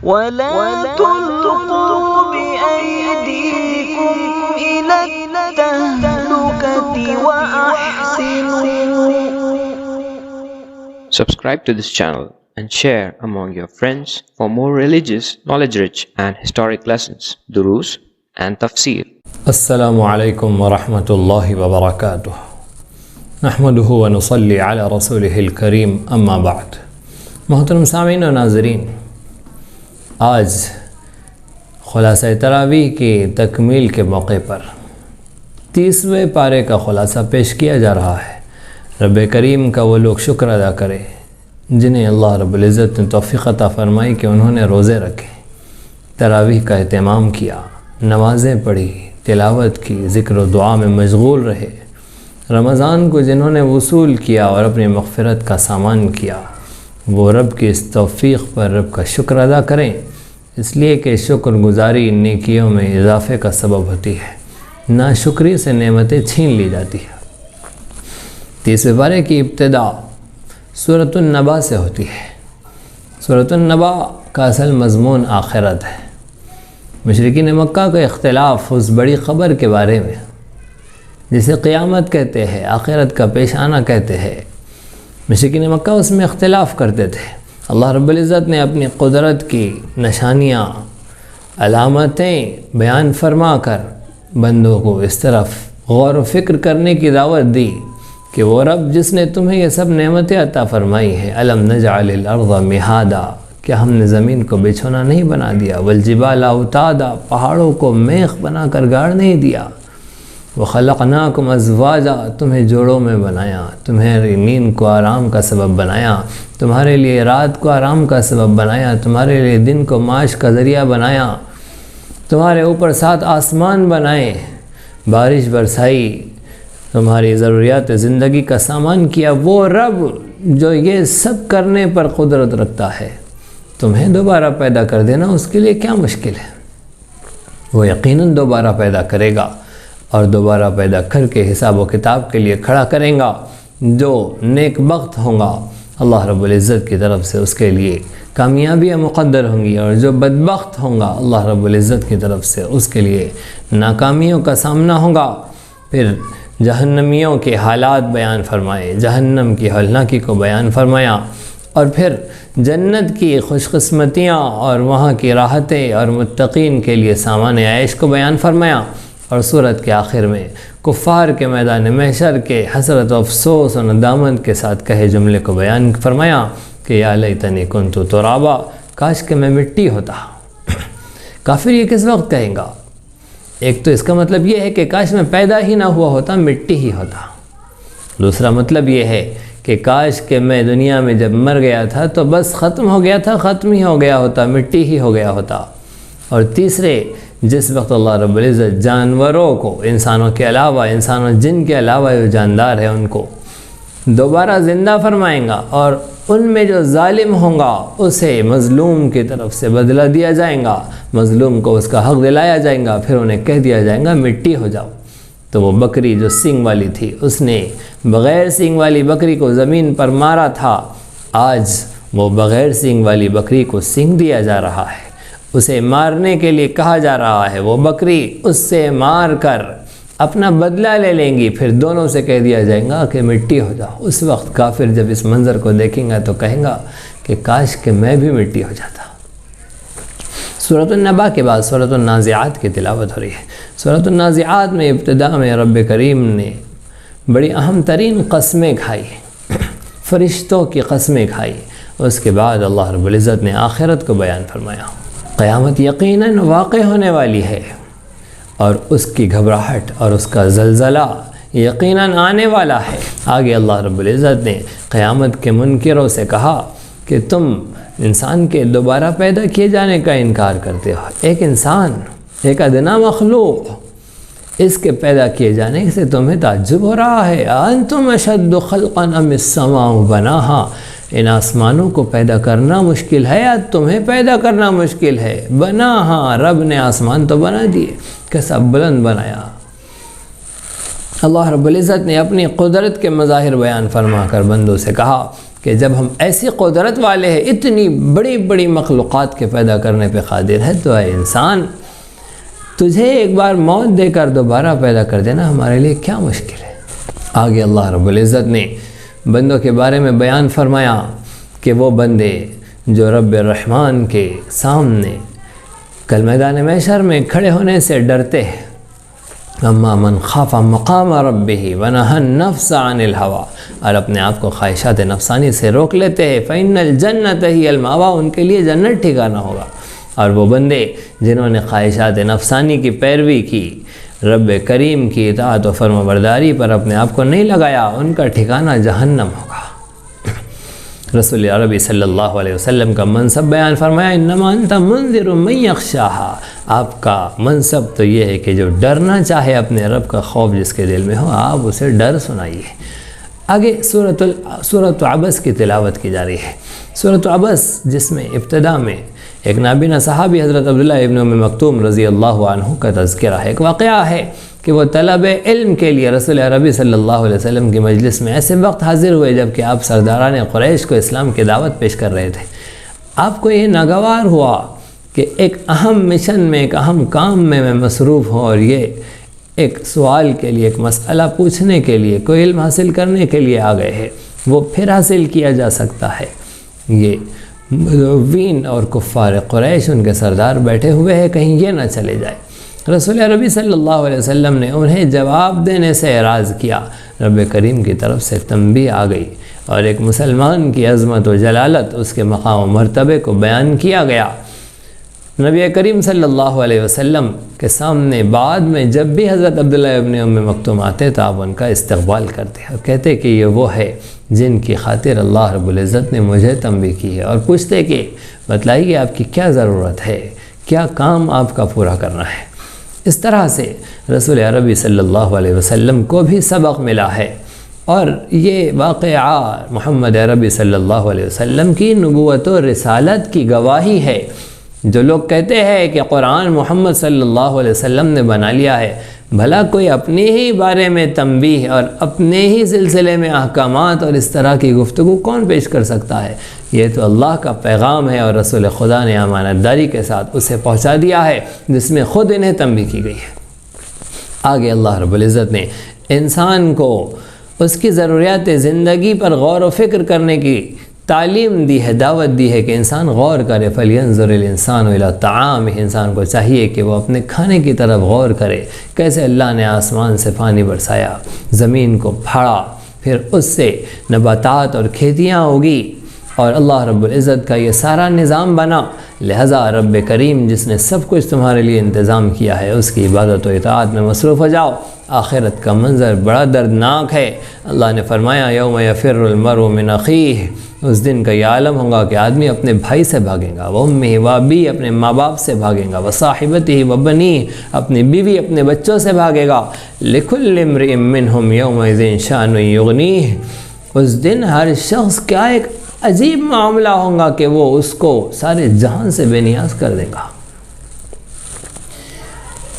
ولا تلقوا بأيديكم إلى التهلكة وأحسنوا. Subscribe to this channel and share among your friends for more religious, knowledge-rich and historic lessons, durus and tafsir. السلام علیکم ورحمۃ اللہ وبرکاتہ. نحمده ونصلی علی رسولہ الکریم، اما بعد. محترم سامعین و ناظرین، آج خلاصہ تراویح کی تکمیل کے موقع پر 30ویں پارے کا خلاصہ پیش کیا جا رہا ہے. رب کریم کا وہ لوگ شکر ادا کرے جنہیں اللہ رب العزت نے توفیق عطا فرمائی کہ انہوں نے روزے رکھے، تراویح کا اہتمام کیا، نمازیں پڑھی، تلاوت کی، ذکر و دعا میں مشغول رہے. رمضان کو جنہوں نے وصول کیا اور اپنی مغفرت کا سامان کیا، وہ رب کی اس توفیق پر رب کا شکر ادا کریں، اس لیے کہ شکر گزاری نیکیوں میں اضافے کا سبب ہوتی ہے، ناشکری سے نعمتیں چھین لی جاتی ہیں. 30ویں پارے کی ابتدا سورۃ النبا سے ہوتی ہے. سورۃ النبا کا اصل مضمون آخرت ہے. مشرکین مکہ کا اختلاف اس بڑی خبر کے بارے میں جسے قیامت کہتے ہیں، آخرت کا پیش آنا کہتے ہیں، مشرکین مکہ اس میں اختلاف کرتے تھے. اللہ رب العزت نے اپنی قدرت کی نشانیاں، علامتیں بیان فرما کر بندوں کو اس طرف غور و فکر کرنے کی دعوت دی کہ وہ رب جس نے تمہیں یہ سب نعمتیں عطا فرمائی ہیں، الم نجعل الارض مہادا، کیا ہم نے زمین کو بچھونا نہیں بنا دیا، والجبال اوتادا، پہاڑوں کو میخ بنا کر گاڑ نہیں دیا، وخلقناکم ازواجا، تمہیں جوڑوں میں بنایا، تمہاری نیند کو آرام کا سبب بنایا، تمہارے لیے رات کو آرام کا سبب بنایا، تمہارے لیے دن کو معاش کا ذریعہ بنایا، تمہارے اوپر 7 آسمان بنائے، بارش برسائی، تمہاری ضروریات زندگی کا سامان کیا. وہ رب جو یہ سب کرنے پر قدرت رکھتا ہے، تمہیں دوبارہ پیدا کر دینا اس کے لیے کیا مشکل ہے؟ وہ یقیناً دوبارہ پیدا کرے گا اور دوبارہ پیدا کر کے حساب و کتاب کے لیے کھڑا کریں گا. جو نیک بخت ہوں گا اللہ رب العزت کی طرف سے اس کے لیے کامیابیاں مقدر ہوں گی، اور جو بدبخت ہوں گا اللہ رب العزت کی طرف سے اس کے لیے ناکامیوں کا سامنا ہوگا. پھر جہنمیوں کے حالات بیان فرمائے، جہنم کی ہولناکی کو بیان فرمایا، اور پھر جنت کی خوش قسمتیاں اور وہاں کی راحتیں اور متقین کے لیے سامان عیش کو بیان فرمایا. اور سورت کے آخر میں کفار کے میدان محشر کے حسرت و افسوس و ندامت کے ساتھ کہے جملے کو بیان فرمایا کہ یا لیتنی کنت ترابا، کاش کہ میں مٹی ہوتا. کافر یہ کس وقت کہیں گا؟ ایک تو اس کا مطلب یہ ہے کہ کاش میں پیدا ہی نہ ہوا ہوتا، مٹی ہی ہوتا. دوسرا مطلب یہ ہے کہ کاش کہ میں دنیا میں جب مر گیا تھا تو بس ختم ہو گیا تھا، ختم ہی ہو گیا ہوتا، مٹی ہی ہو گیا ہوتا. اور تیسرے، جس وقت اللہ رب العزت جانوروں کو، انسانوں کے علاوہ، انسانوں جن کے علاوہ جو جاندار ہیں ان کو دوبارہ زندہ فرمائیں گا، اور ان میں جو ظالم ہوں گا اسے مظلوم کی طرف سے بدلہ دیا جائے گا، مظلوم کو اس کا حق دلایا جائے گا، پھر انہیں کہہ دیا جائے گا مٹی ہو جاؤ. تو وہ بکری جو سینگ والی تھی، اس نے بغیر سینگ والی بکری کو زمین پر مارا تھا، آج وہ بغیر سینگ والی بکری کو سینگ دیا جا رہا ہے، اسے مارنے کے لیے کہا جا رہا ہے. وہ بکری اس سے مار کر اپنا بدلہ لے لیں گی، پھر دونوں سے کہہ دیا جائے گا کہ مٹی ہو جاؤ. اس وقت کافر جب اس منظر کو دیکھیں گا تو کہیں گا کہ کاش کہ میں بھی مٹی ہو جاتا. سورۃ النبا کے بعد سورۃ النازعات کی تلاوت ہو رہی ہے. سورۃ النازعات میں ابتدا میں رب کریم نے بڑی اہم ترین قسمیں کھائی، فرشتوں کی قسمیں کھائی. اس کے بعد اللہ رب العزت نے آخرت کو بیان فرمایا. قیامت یقیناً واقع ہونے والی ہے، اور اس کی گھبراہٹ اور اس کا زلزلہ یقیناً آنے والا ہے. آگے اللہ رب العزت نے قیامت کے منکروں سے کہا کہ تم انسان کے دوبارہ پیدا کیے جانے کا انکار کرتے ہو. ایک انسان، ایک ادنا مخلوق، اس کے پیدا کیے جانے سے تمہیں تعجب ہو رہا ہے. انتم اشد خلقا ام السماء بناہا، ان آسمانوں کو پیدا کرنا مشکل ہے یا تمہیں پیدا کرنا مشکل ہے؟ بناہا، رب نے آسمان تو بنا دیے، کیسا بلند بنایا، اللہ رب العزت نے اپنی قدرت کے مظاہر بیان فرما کر بندوں سے کہا کہ جب ہم ایسی قدرت والے ہیں، اتنی بڑی بڑی مخلوقات کے پیدا کرنے پہ قادر ہے، تو اے انسان تجھے ایک بار موت دے کر دوبارہ پیدا کر دینا ہمارے لیے کیا مشکل ہے۔ آگے اللہ رب العزت نے بندوں کے بارے میں بیان فرمایا کہ وہ بندے جو رب الرحمن کے سامنے کل میدان محشر میں کھڑے ہونے سے ڈرتے ہیں، اما من خاف مقام ربہ ونہى النفس عن الہویٰ، اور اپنے آپ کو خواہشات نفسانی سے روک لیتے ہیں، فإن الجنۃ ہی المأویٰ، ان کے لیے جنت ٹھکانہ ہوگا۔ اور وہ بندے جنہوں نے خواہشات نفسانی کی پیروی کی، رب کریم کی اطاعت و فرمانبرداری پر اپنے آپ کو نہیں لگایا، ان کا ٹھکانہ جہنم ہوگا۔ رسول عربی صلی اللہ علیہ وسلم کا منصب بیان فرمایا، انما انت منذر من یخشاہا، آپ کا منصب تو یہ ہے کہ جو ڈرنا چاہے اپنے رب کا خوف جس کے دل میں ہو، آپ اسے ڈر سنائیے۔ آگے سورۃ عبس کی تلاوت کی جا رہی ہے۔ سورۃ عبس جس میں ابتدا میں ایک نابینا صحابی حضرت عبداللہ ابن ام مکتوم رضی اللہ عنہ کا تذکرہ ہے، ایک واقعہ ہے کہ وہ طلب علم کے لیے رسول عربی صلی اللہ علیہ وسلم کی مجلس میں ایسے وقت حاضر ہوئے جب کہ آپ سرداران قریش کو اسلام کی دعوت پیش کر رہے تھے۔ آپ کو یہ ناگوار ہوا کہ ایک اہم مشن میں، ایک اہم کام میں مصروف ہوں، اور یہ ایک سوال کے لیے، ایک مسئلہ پوچھنے کے لیے، کوئی علم حاصل کرنے کے لیے آ گئے ہیں، وہ پھر حاصل کیا جا سکتا ہے۔ یہ مدعوین اور کفار قریش ان کے سردار بیٹھے ہوئے ہیں، کہیں یہ نہ چلے جائے۔ رسول عربی صلی اللہ علیہ وسلم نے انہیں جواب دینے سے اعراض کیا، رب کریم کی طرف سے تنبیہ آ گئی، اور ایک مسلمان کی عظمت و جلالت، اس کے مقام و مرتبے کو بیان کیا گیا۔ نبی کریم صلی اللہ علیہ وسلم کے سامنے بعد میں جب بھی حضرت عبداللہ ابن ام مکتوم آتے تو آپ ان کا استقبال کرتے اور کہتے کہ یہ وہ ہے جن کی خاطر اللہ رب العزت نے مجھے تنبیہ کی ہے، اور پوچھتے کہ بتلائیے آپ کی کیا ضرورت ہے، کیا کام آپ کا پورا کرنا ہے۔ اس طرح سے رسول عربی صلی اللہ علیہ وسلم کو بھی سبق ملا ہے، اور یہ واقعہ محمد عربی صلی اللہ علیہ وسلم کی نبوت و رسالت کی گواہی ہے۔ جو لوگ کہتے ہیں کہ قرآن محمد صلی اللہ علیہ وسلم نے بنا لیا ہے، بھلا کوئی اپنے ہی بارے میں تنبیہ اور اپنے ہی سلسلے میں احکامات اور اس طرح کی گفتگو کون پیش کر سکتا ہے؟ یہ تو اللہ کا پیغام ہے، اور رسول خدا نے امانت داری کے ساتھ اسے پہنچا دیا ہے جس میں خود انہیں تنبیہ کی گئی ہے۔ آگے اللہ رب العزت نے انسان کو اس کی ضروریات زندگی پر غور و فکر کرنے کی تعلیم دی ہے، دعوت دی ہے کہ انسان غور کرے۔ فَلْيَنْظُرِ الْإِنسَانُ إِلَىٰ طَعَامِهِ، انسان کو چاہیے کہ وہ اپنے کھانے کی طرف غور کرے، کیسے اللہ نے آسمان سے پانی برسایا، زمین کو پھاڑا، پھر اس سے نباتات اور کھیتیاں ہوگی، اور اللہ رب العزت کا یہ سارا نظام بنا۔ لہذا رب کریم جس نے سب کچھ تمہارے لیے انتظام کیا ہے، اس کی عبادت و اطاعت میں مصروف ہو جاؤ۔ آخرت کا منظر بڑا دردناک ہے۔ اللہ نے فرمایا یوم یفر المرء من اخیہ، اس دن کا یہ عالم ہوگا کہ آدمی اپنے بھائی سے بھاگے گا، وامہ وابیہ، اپنے ماں باپ سے بھاگے گا، وصاحبتہ وبنیہ، اپنی بیوی اپنے بچوں سے بھاگے گا، لکل امرئ منہم یومئذ شأن یغنیہ، اس دن ہر شخص کا ایک عجیب معاملہ ہوگا کہ وہ اس کو سارے جہان سے بے نیاز کر دے گا۔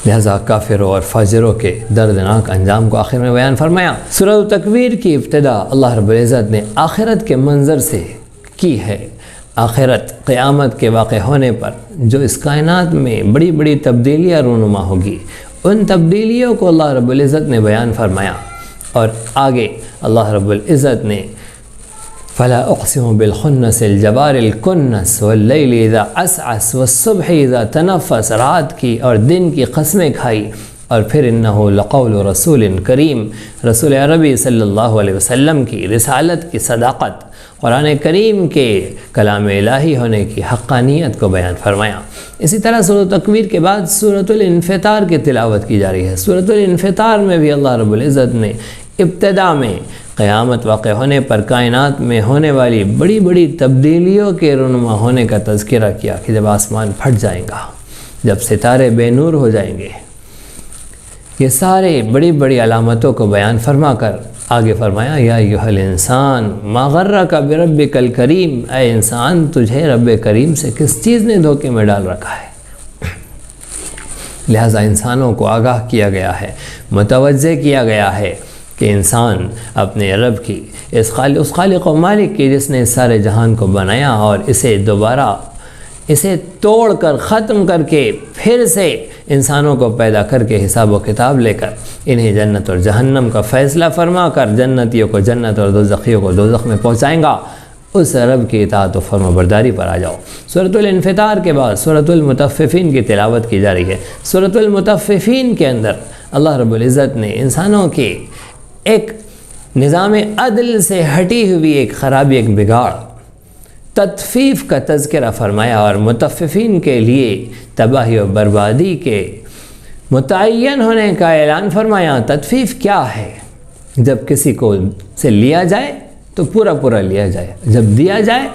لہذا کافروں اور فاجروں کے دردناک انجام کو آخر میں بیان فرمایا۔ سورۃ تکویر کی ابتدا اللہ رب العزت نے آخرت کے منظر سے کی ہے۔ آخرت قیامت کے واقع ہونے پر جو اس کائنات میں بڑی بڑی تبدیلیاں رونما ہوگی، ان تبدیلیوں کو اللہ رب العزت نے بیان فرمایا، اور آگے اللہ رب العزت نے فلا اقسم بالخنس الجوار الکنس واللیل اذا عسعس والصبح اذا تنفس، رات کی اور دن کی قسمیں کھائی، اور پھر انہ لقول رسول کریم، رسول عربی صلی اللہ علیہ وسلم کی رسالت کی صداقت، قرآن کریم کے کلام الہی ہونے کی حقانیت کو بیان فرمایا۔ اسی طرح سورۃ تکویر کے بعد سورۃ الانفطار کی تلاوت کی جا رہی ہے۔ سورۃ الانفطار میں بھی اللہ رب العزت نے ابتدا میں قیامت واقع ہونے پر کائنات میں ہونے والی بڑی بڑی تبدیلیوں کے رونما ہونے کا تذکرہ کیا کہ جب آسمان پھٹ جائے گا، جب ستارے بے نور ہو جائیں گے، یہ سارے بڑی بڑی علامتوں کو بیان فرما کر آگے فرمایا یا ایھا الانسان ما غرک بربک الکریم، اے انسان تجھے رب کریم سے کس چیز نے دھوکے میں ڈال رکھا ہے۔ لہٰذا انسانوں کو آگاہ کیا گیا ہے، متوجہ کیا گیا ہے کہ انسان اپنے رب کی اس خالق و مالک کی جس نے سارے جہان کو بنایا اور اسے دوبارہ اسے توڑ کر ختم کر کے پھر سے انسانوں کو پیدا کر کے حساب و کتاب لے کر انہیں جنت اور جہنم کا فیصلہ فرما کر جنتیوں کو جنت اور دوزخیوں کو دوزخ میں پہنچائیں گا، اس رب کی اطاعت و فرما برداری پر آ جاؤ۔ سورۃ الانفطار کے بعد سورۃ المطففین کی تلاوت کی جا رہی ہے۔ سورۃ المطففین کے اندر اللہ رب العزت نے انسانوں کے ایک نظام عدل سے ہٹی ہوئی ایک خرابی، ایک بگاڑ، تطفیف کا تذکرہ فرمایا اور مطففین کے لیے تباہی و بربادی کے متعین ہونے کا اعلان فرمایا۔ تطفیف کیا ہے؟ جب کسی کو سے لیا جائے تو پورا پورا لیا جائے، جب دیا جائے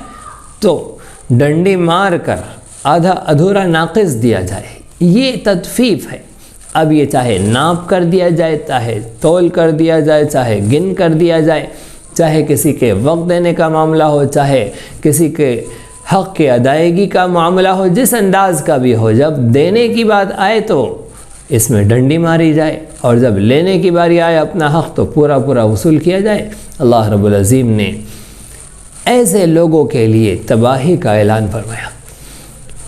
تو ڈنڈی مار کر آدھا ادھورا ناقص دیا جائے، یہ تطفیف ہے۔ اب یہ چاہے ناپ کر دیا جائے، چاہے تول کر دیا جائے، چاہے گن کر دیا جائے، چاہے کسی کے وقت دینے کا معاملہ ہو، چاہے کسی کے حق کے ادائیگی کا معاملہ ہو، جس انداز کا بھی ہو، جب دینے کی بات آئے تو اس میں ڈنڈی ماری جائے اور جب لینے کی باری آئے اپنا حق تو پورا پورا وصول کیا جائے۔ اللہ رب العظیم نے ایسے لوگوں کے لیے تباہی کا اعلان فرمایا۔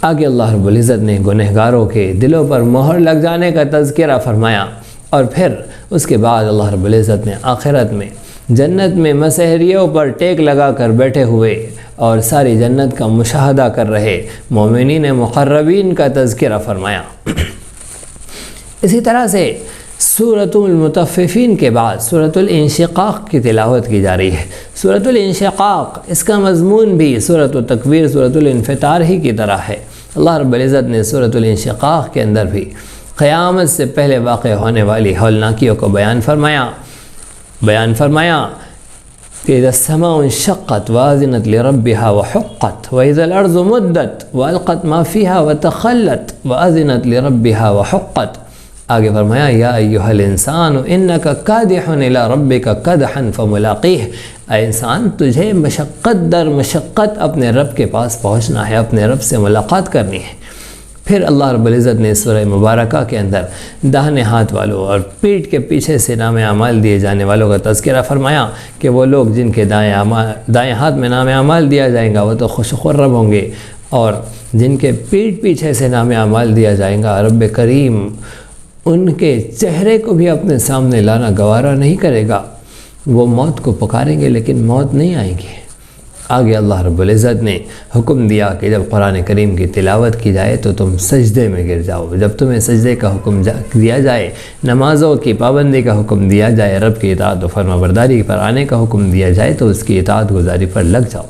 آگے اللہ رب العزت نے گنہگاروں کے دلوں پر مہر لگ جانے کا تذکرہ فرمایا، اور پھر اس کے بعد اللہ رب العزت نے آخرت میں جنت میں مسحریوں پر ٹیک لگا کر بیٹھے ہوئے اور ساری جنت کا مشاہدہ کر رہے مومنین مقربین کا تذکرہ فرمایا۔ اسی طرح سے سورۃ المطففین کے بعد سورۃ الانشقاق کی تلاوت کی جا رہی ہے۔ سورۃ الانشقاق، اس کا مضمون بھی سورۃ التکویر، سورۃ الانفطار ہی کی طرح ہے۔ اللہ رب العزت نے سورۃ الانشقاق کے اندر بھی قیامت سے پہلے واقع ہونے والی ہولناکیوں کو بیان فرمایا کہ اذا السماء انشقت وازنت لربها وحقت واذا الارض مدت والقت ما فيها وتخلت وازنت لربها وحقت۔ آگے فرمایا یا ایھا الانسان انک کادح الی ربک کدحا فملاقیہ، اے انسان تجھے مشقت در مشقت اپنے رب کے پاس پہنچنا ہے، اپنے رب سے ملاقات کرنی ہے۔ پھر اللہ رب العزت نے سورہ مبارکہ کے اندر داہنے ہاتھ والوں اور پیٹھ کے پیچھے سے نام اعمال دیے جانے والوں کا تذکرہ فرمایا کہ وہ لوگ جن کے دائیں ہاتھ میں نام اعمال دیا جائے گا وہ تو خوش و خرم ہوں گے، اور جن کے پیٹھ پیچھے سے نام اعمال دیا جائے گا رب کریم ان کے چہرے کو بھی اپنے سامنے لانا گوارا نہیں کرے گا، وہ موت کو پکاریں گے لیکن موت نہیں آئیں گے۔ آگے اللہ رب العزت نے حکم دیا کہ جب قرآن کریم کی تلاوت کی جائے تو تم سجدے میں گر جاؤ، جب تمہیں سجدے کا حکم دیا جائے، نمازوں کی پابندی کا حکم دیا جائے، رب کی اطاعت و فرما برداری پر آنے کا حکم دیا جائے تو اس کی اطاعت گزاری پر لگ جاؤ۔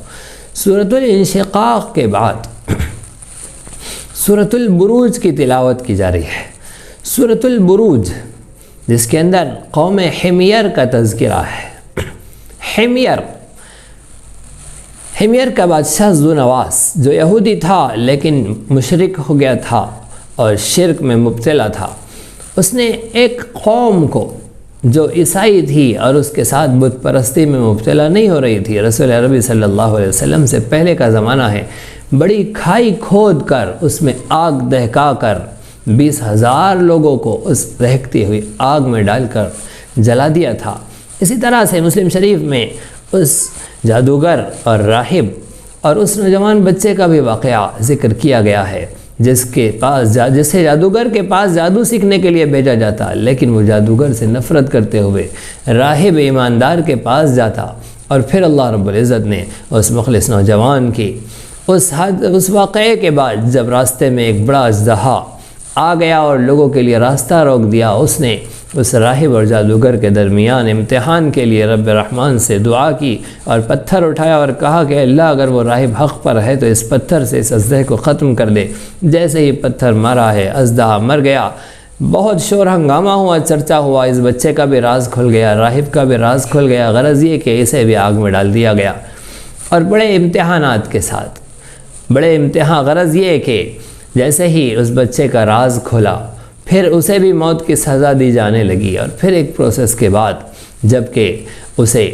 سورۃ الانشقاق کے بعد سورۃ البروج کی تلاوت کی جا رہی ہے۔ سورۃ البروج جس کے اندر قوم حمیر کا تذکرہ ہے۔ حمیر کا بادشاہ ذونواس جو یہودی تھا لیکن مشرک ہو گیا تھا اور شرک میں مبتلا تھا، اس نے ایک قوم کو جو عیسائی تھی اور اس کے ساتھ بت پرستی میں مبتلا نہیں ہو رہی تھی، رسول عربی صلی اللہ علیہ وسلم سے پہلے کا زمانہ ہے، بڑی کھائی کھود کر اس میں آگ دہکا کر 20,000 لوگوں کو اس دہکتی ہوئی آگ میں ڈال کر جلا دیا تھا۔ اسی طرح سے مسلم شریف میں اس جادوگر اور راہب اور اس نوجوان بچے کا بھی واقعہ ذکر کیا گیا ہے جسے جادوگر کے پاس جادو سیکھنے کے لیے بھیجا جاتا، لیکن وہ جادوگر سے نفرت کرتے ہوئے راہب ایماندار کے پاس جاتا، اور پھر اللہ رب العزت نے اس مخلص نوجوان کی اس واقعے کے بعد جب راستے میں ایک بڑا اژدہا آ گیا اور لوگوں کے لیے راستہ روک دیا، اس نے اس راہب اور جادوگر کے درمیان امتحان کے لیے رب رحمان سے دعا کی اور پتھر اٹھایا اور کہا کہ اللہ اگر وہ راہب حق پر ہے تو اس پتھر سے اس اژدہے کو ختم کر دے۔ جیسے ہی پتھر مارا ہے اژدہا مر گیا، بہت شور ہنگامہ ہوا، چرچا ہوا، اس بچے کا بھی راز کھل گیا، راہب کا بھی راز کھل گیا، غرض یہ کہ اسے بھی آگ میں ڈال دیا گیا، اور بڑے امتحانات کے ساتھ غرض یہ کہ جیسے ہی اس بچے کا راز کھلا پھر اسے بھی موت کی سزا دی جانے لگی، اور پھر ایک پروسیس کے بعد جب کہ اسے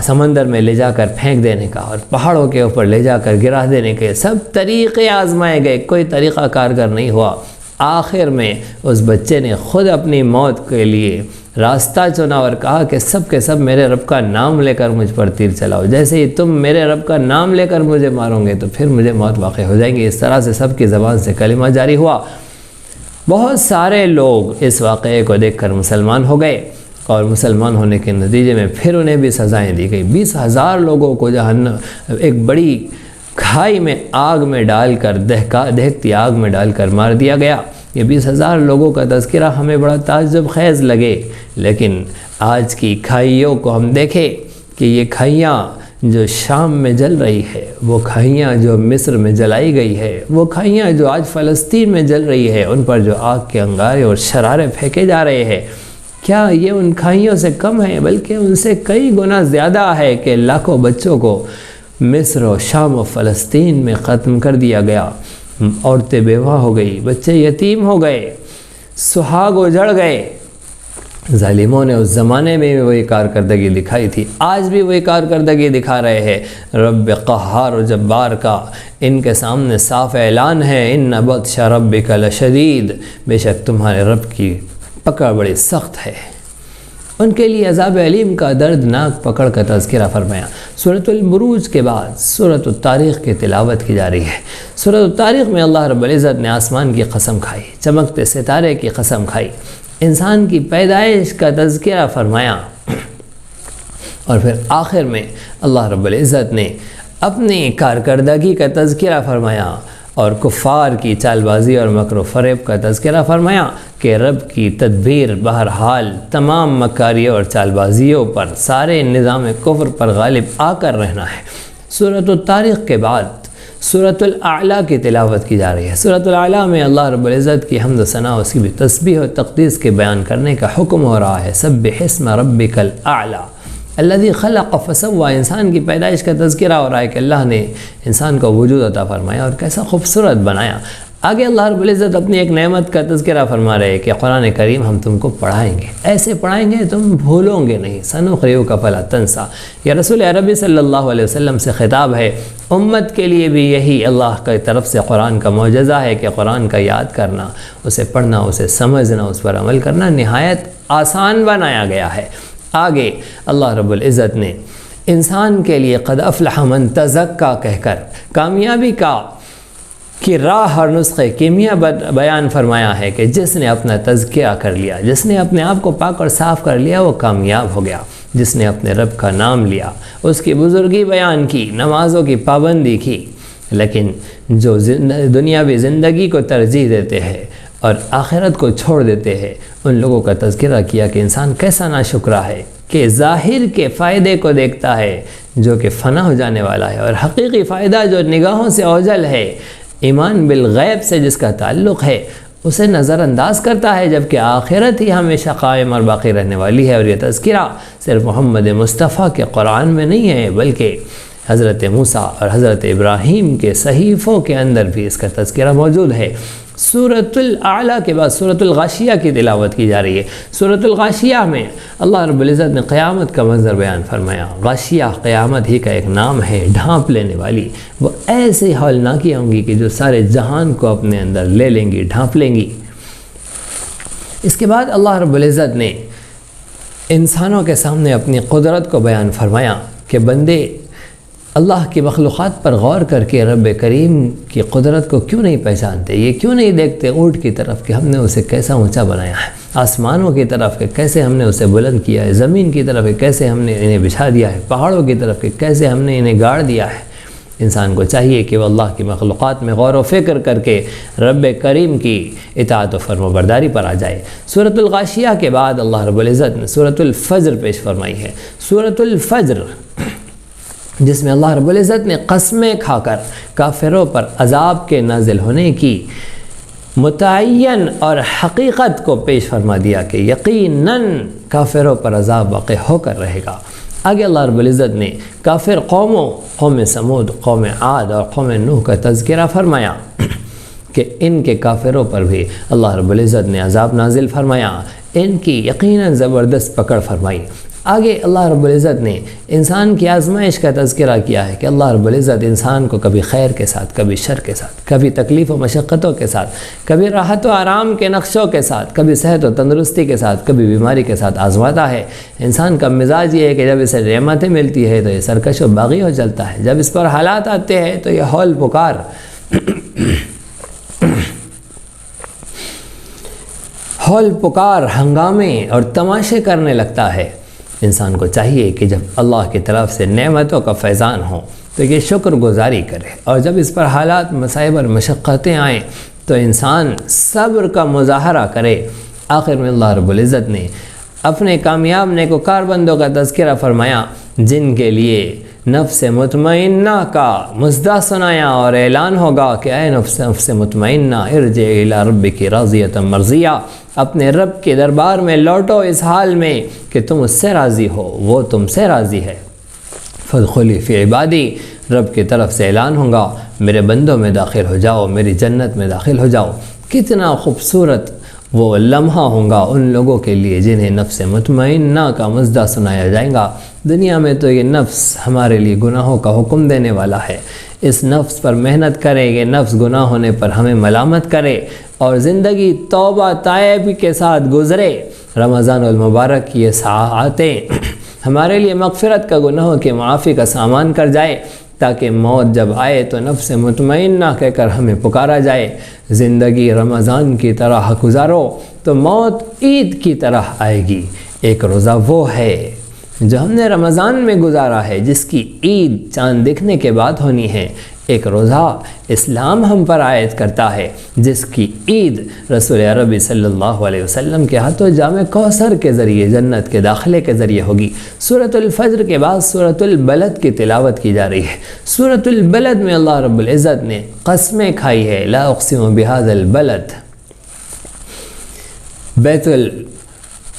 سمندر میں لے جا کر پھینک دینے کا اور پہاڑوں کے اوپر لے جا کر گرا دینے کے سب طریقے آزمائے گئے، کوئی طریقہ کارگر نہیں ہوا۔ آخر میں اس بچے نے خود اپنی موت کے لیے راستہ چنا اور کہا کہ سب کے سب میرے رب کا نام لے کر مجھ پر تیر چلاؤ، جیسے ہی تم میرے رب کا نام لے کر مجھے مارو گے تو پھر مجھے موت واقع ہو جائیں گی۔ اس طرح سے سب کی زبان سے کلمہ جاری ہوا۔ بہت سارے لوگ اس واقعے کو دیکھ کر مسلمان ہو گئے، اور مسلمان ہونے کے نتیجے میں پھر انہیں بھی سزائیں دی گئی۔ 20,000 لوگوں کو جہنم ایک بڑی کھائی میں آگ میں ڈال کر دہکتی آگ میں ڈال کر مار دیا گیا۔ یہ 20,000 لوگوں کا تذکرہ ہمیں بڑا تعجب خیز لگے، لیکن آج کی کھائیوں کو ہم دیکھیں کہ یہ کھائیاں جو شام میں جل رہی ہے، وہ کھائیاں جو مصر میں جلائی گئی ہے، وہ کھائیاں جو آج فلسطین میں جل رہی ہے، ان پر جو آگ کے انگارے اور شرارے پھینکے جا رہے ہیں، کیا یہ ان کھائیوں سے کم ہے؟ بلکہ ان سے کئی گنا زیادہ ہے کہ لاکھوں بچوں کو مصر و شام و فلسطین میں ختم کر دیا گیا۔ عورتیں بیوہ ہو گئی، بچے یتیم ہو گئے، سہاگ اجڑ گئے۔ ظالموں نے اس زمانے میں بھی وہی کارکردگی دکھائی تھی، آج بھی وہی کارکردگی دکھا رہے ہیں۔ رب قہار و جبار کا ان کے سامنے صاف اعلان ہے، ان بطش ربک لشدید، بے شک تمہارے رب کی پکڑ بڑی سخت ہے۔ ان کے لیے عذاب علیم کا دردناک پکڑ کا تذکرہ فرمایا۔ سورۃ البروج کے بعد سورۃ الطارق کی تلاوت کی جا رہی ہے۔ سورۃ الطارق میں اللہ رب العزت نے آسمان کی قسم کھائی، چمکتے ستارے کی قسم کھائی، انسان کی پیدائش کا تذکرہ فرمایا، اور پھر آخر میں اللہ رب العزت نے اپنی کارکردگی کا تذکرہ فرمایا اور کفار کی چال بازی اور مکر و فریب کا تذکرہ فرمایا کہ رب کی تدبیر بہرحال تمام مکاریوں اور چال بازیوں پر، سارے نظام کفر پر غالب آ کر رہنا ہے۔ سورۃ الطارق کے بعد سورۃ الاعلیٰ کی تلاوت کی جا رہی ہے۔ سورۃ الاعلیٰ میں اللہ رب العزت کی حمد و ثنا، اس کی بھی تسبیح و تقدیس کے بیان کرنے کا حکم ہو رہا ہے۔ سبح اسم ربک الاعلیٰ الذی خلق فسوی، انسان کی پیدائش کا تذکرہ ہو رہا ہے کہ اللہ نے انسان کو وجود عطا فرمایا اور کیسا خوبصورت بنایا۔ آگے اللہ رب العزت اپنی ایک نعمت کا تذکرہ فرما رہے ہیں کہ قرآن کریم ہم تم کو پڑھائیں گے، ایسے پڑھائیں گے تم بھولو گے نہیں۔ سنقرئک فلا تنسیٰ، یہ رسول عربی صلی اللہ علیہ وسلم سے خطاب ہے۔ امت کے لیے بھی یہی اللہ کی طرف سے قرآن کا معجزہ ہے کہ قرآن کا یاد کرنا، اسے پڑھنا، اسے سمجھنا، اس پر عمل کرنا نہایت آسان بنایا گیا ہے۔ آگے اللہ رب العزت نے انسان کے لیے قد افلح من تزکا کہہ کر کامیابی کی راہ اور نسخے کیمیا بیان فرمایا ہے کہ جس نے اپنا تزکیہ کر لیا، جس نے اپنے آپ کو پاک اور صاف کر لیا، وہ کامیاب ہو گیا۔ جس نے اپنے رب کا نام لیا، اس کی بزرگی بیان کی، نمازوں کی پابندی کی، لیکن جو دنیاوی زندگی کو ترجیح دیتے ہیں اور آخرت کو چھوڑ دیتے ہیں، ان لوگوں کا تذکرہ کیا کہ انسان کیسا ناشکرا ہے کہ ظاہر کے فائدے کو دیکھتا ہے جو کہ فنا ہو جانے والا ہے، اور حقیقی فائدہ جو نگاہوں سے اوجھل ہے، ایمان بالغیب سے جس کا تعلق ہے، اسے نظر انداز کرتا ہے، جبکہ آخرت ہی ہمیشہ قائم اور باقی رہنے والی ہے۔ اور یہ تذکرہ صرف محمد مصطفیٰ کے قرآن میں نہیں ہے، بلکہ حضرت موسیٰ اور حضرت ابراہیم کے صحیفوں کے اندر بھی اس کا تذکرہ موجود ہے۔ سورۃ الاعلیٰ کے بعد سورۃ الغاشیہ کی تلاوت کی جا رہی ہے۔ سورۃ الغاشیہ میں اللہ رب العزت نے قیامت کا منظر بیان فرمایا۔ غاشیہ قیامت ہی کا ایک نام ہے، ڈھانپ لینے والی۔ وہ ایسے ہولناکیاں ہوں گی کہ جو سارے جہان کو اپنے اندر لے لیں گی، ڈھانپ لیں گی۔ اس کے بعد اللہ رب العزت نے انسانوں کے سامنے اپنی قدرت کو بیان فرمایا کہ بندے اللہ کی مخلوقات پر غور کر کے رب کریم کی قدرت کو کیوں نہیں پہچانتے، یہ کیوں نہیں دیکھتے اونٹ کی طرف کہ ہم نے اسے کیسا اونچا بنایا ہے، آسمانوں کی طرف کہ کیسے ہم نے اسے بلند کیا ہے، زمین کی طرف کہ کیسے ہم نے انہیں بچھا دیا ہے، پہاڑوں کی طرف کہ کیسے ہم نے انہیں گاڑ دیا ہے۔ انسان کو چاہیے کہ وہ اللہ کی مخلوقات میں غور و فکر کر کے رب کریم کی اطاعت و فرم و برداری پر آ جائے۔ سورۃ الغاشیہ کے بعد اللہ رب العزت نے سورۃ الفجر پیش فرمائی ہے۔ سورۃ الفجر جس میں اللہ رب العزت نے قسمیں کھا کر کافروں پر عذاب کے نازل ہونے کی متعین اور حقیقت کو پیش فرما دیا کہ یقیناً کافروں پر عذاب واقع ہو کر رہے گا۔ آگے اللہ رب العزت نے کافر قوموں، قوم سمود، قوم عاد اور قوم نوح کا تذکرہ فرمایا کہ ان کے کافروں پر بھی اللہ رب العزت نے عذاب نازل فرمایا، ان کی یقیناً زبردست پکڑ فرمائی۔ آگے اللہ رب العزت نے انسان کی آزمائش کا تذکرہ کیا ہے کہ اللہ رب العزت انسان کو کبھی خیر کے ساتھ، کبھی شر کے ساتھ، کبھی تکلیف و مشقتوں کے ساتھ، کبھی راحت و آرام کے نقشوں کے ساتھ، کبھی صحت و تندرستی کے ساتھ، کبھی بیماری کے ساتھ آزماتا ہے۔ انسان کا مزاج یہ ہے کہ جب اسے نعمتیں ملتی ہے تو یہ سرکش و باغی ہو چلتا ہے، جب اس پر حالات آتے ہیں تو یہ ہول پکار ہنگامے اور تماشے کرنے لگتا ہے۔ انسان کو چاہیے کہ جب اللہ کی طرف سے نعمتوں کا فیضان ہو تو یہ شکر گزاری کرے، اور جب اس پر حالات، مصائب اور مشقتیں آئیں تو انسان صبر کا مظاہرہ کرے۔ آخر میں اللہ رب العزت نے اپنے کامیاب نیکوکار بندوں کا تذکرہ فرمایا جن کے لیے نفس مطمئنہ کا مژدہ سنایا اور اعلان ہوگا کہ اے نفس مطمئنہ ارجع الی ربک راضیۃ مرضیہ، اپنے رب کے دربار میں لوٹو اس حال میں کہ تم اس سے راضی ہو، وہ تم سے راضی ہے۔ فادخلی فی عبادی، رب کی طرف سے اعلان ہوگا میرے بندوں میں داخل ہو جاؤ، میری جنت میں داخل ہو جاؤ۔ کتنا خوبصورت وہ لمحہ ہوگا ان لوگوں کے لیے جنہیں نفس مطمئنہ کا مژدہ سنایا جائے گا۔ دنیا میں تو یہ نفس ہمارے لیے گناہوں کا حکم دینے والا ہے، اس نفس پر محنت کرے، یہ نفس گناہ ہونے پر ہمیں ملامت کرے اور زندگی توبہ تائب کے ساتھ گزرے۔ رمضان المبارک کی یہ ساعتیں ہمارے لیے مغفرت کا، گناہوں کے معافی کا سامان کر جائے، تاکہ موت جب آئے تو نفس مطمئنہ کہہ کر ہمیں پکارا جائے زندگی رمضان کی طرح گزارو تو موت عید کی طرح آئے گی۔ ایک روزہ وہ ہے جو ہم نے رمضان میں گزارا ہے، جس کی عید چاند دکھنے کے بعد ہونی ہے۔ ایک روزہ اسلام ہم پر عائد کرتا ہے، جس کی عید رسول عربی صلی اللہ علیہ وسلم کے ہاتھوں جام کوثر کے ذریعے جنت کے داخلے کے ذریعے ہوگی۔ سورۃ الفجر کے بعد سورۃ البلد کی تلاوت کی جا رہی ہے۔ سورۃ البلد میں اللہ رب العزت نے قسمیں کھائی ہے، لا اقسم بہذا البلد،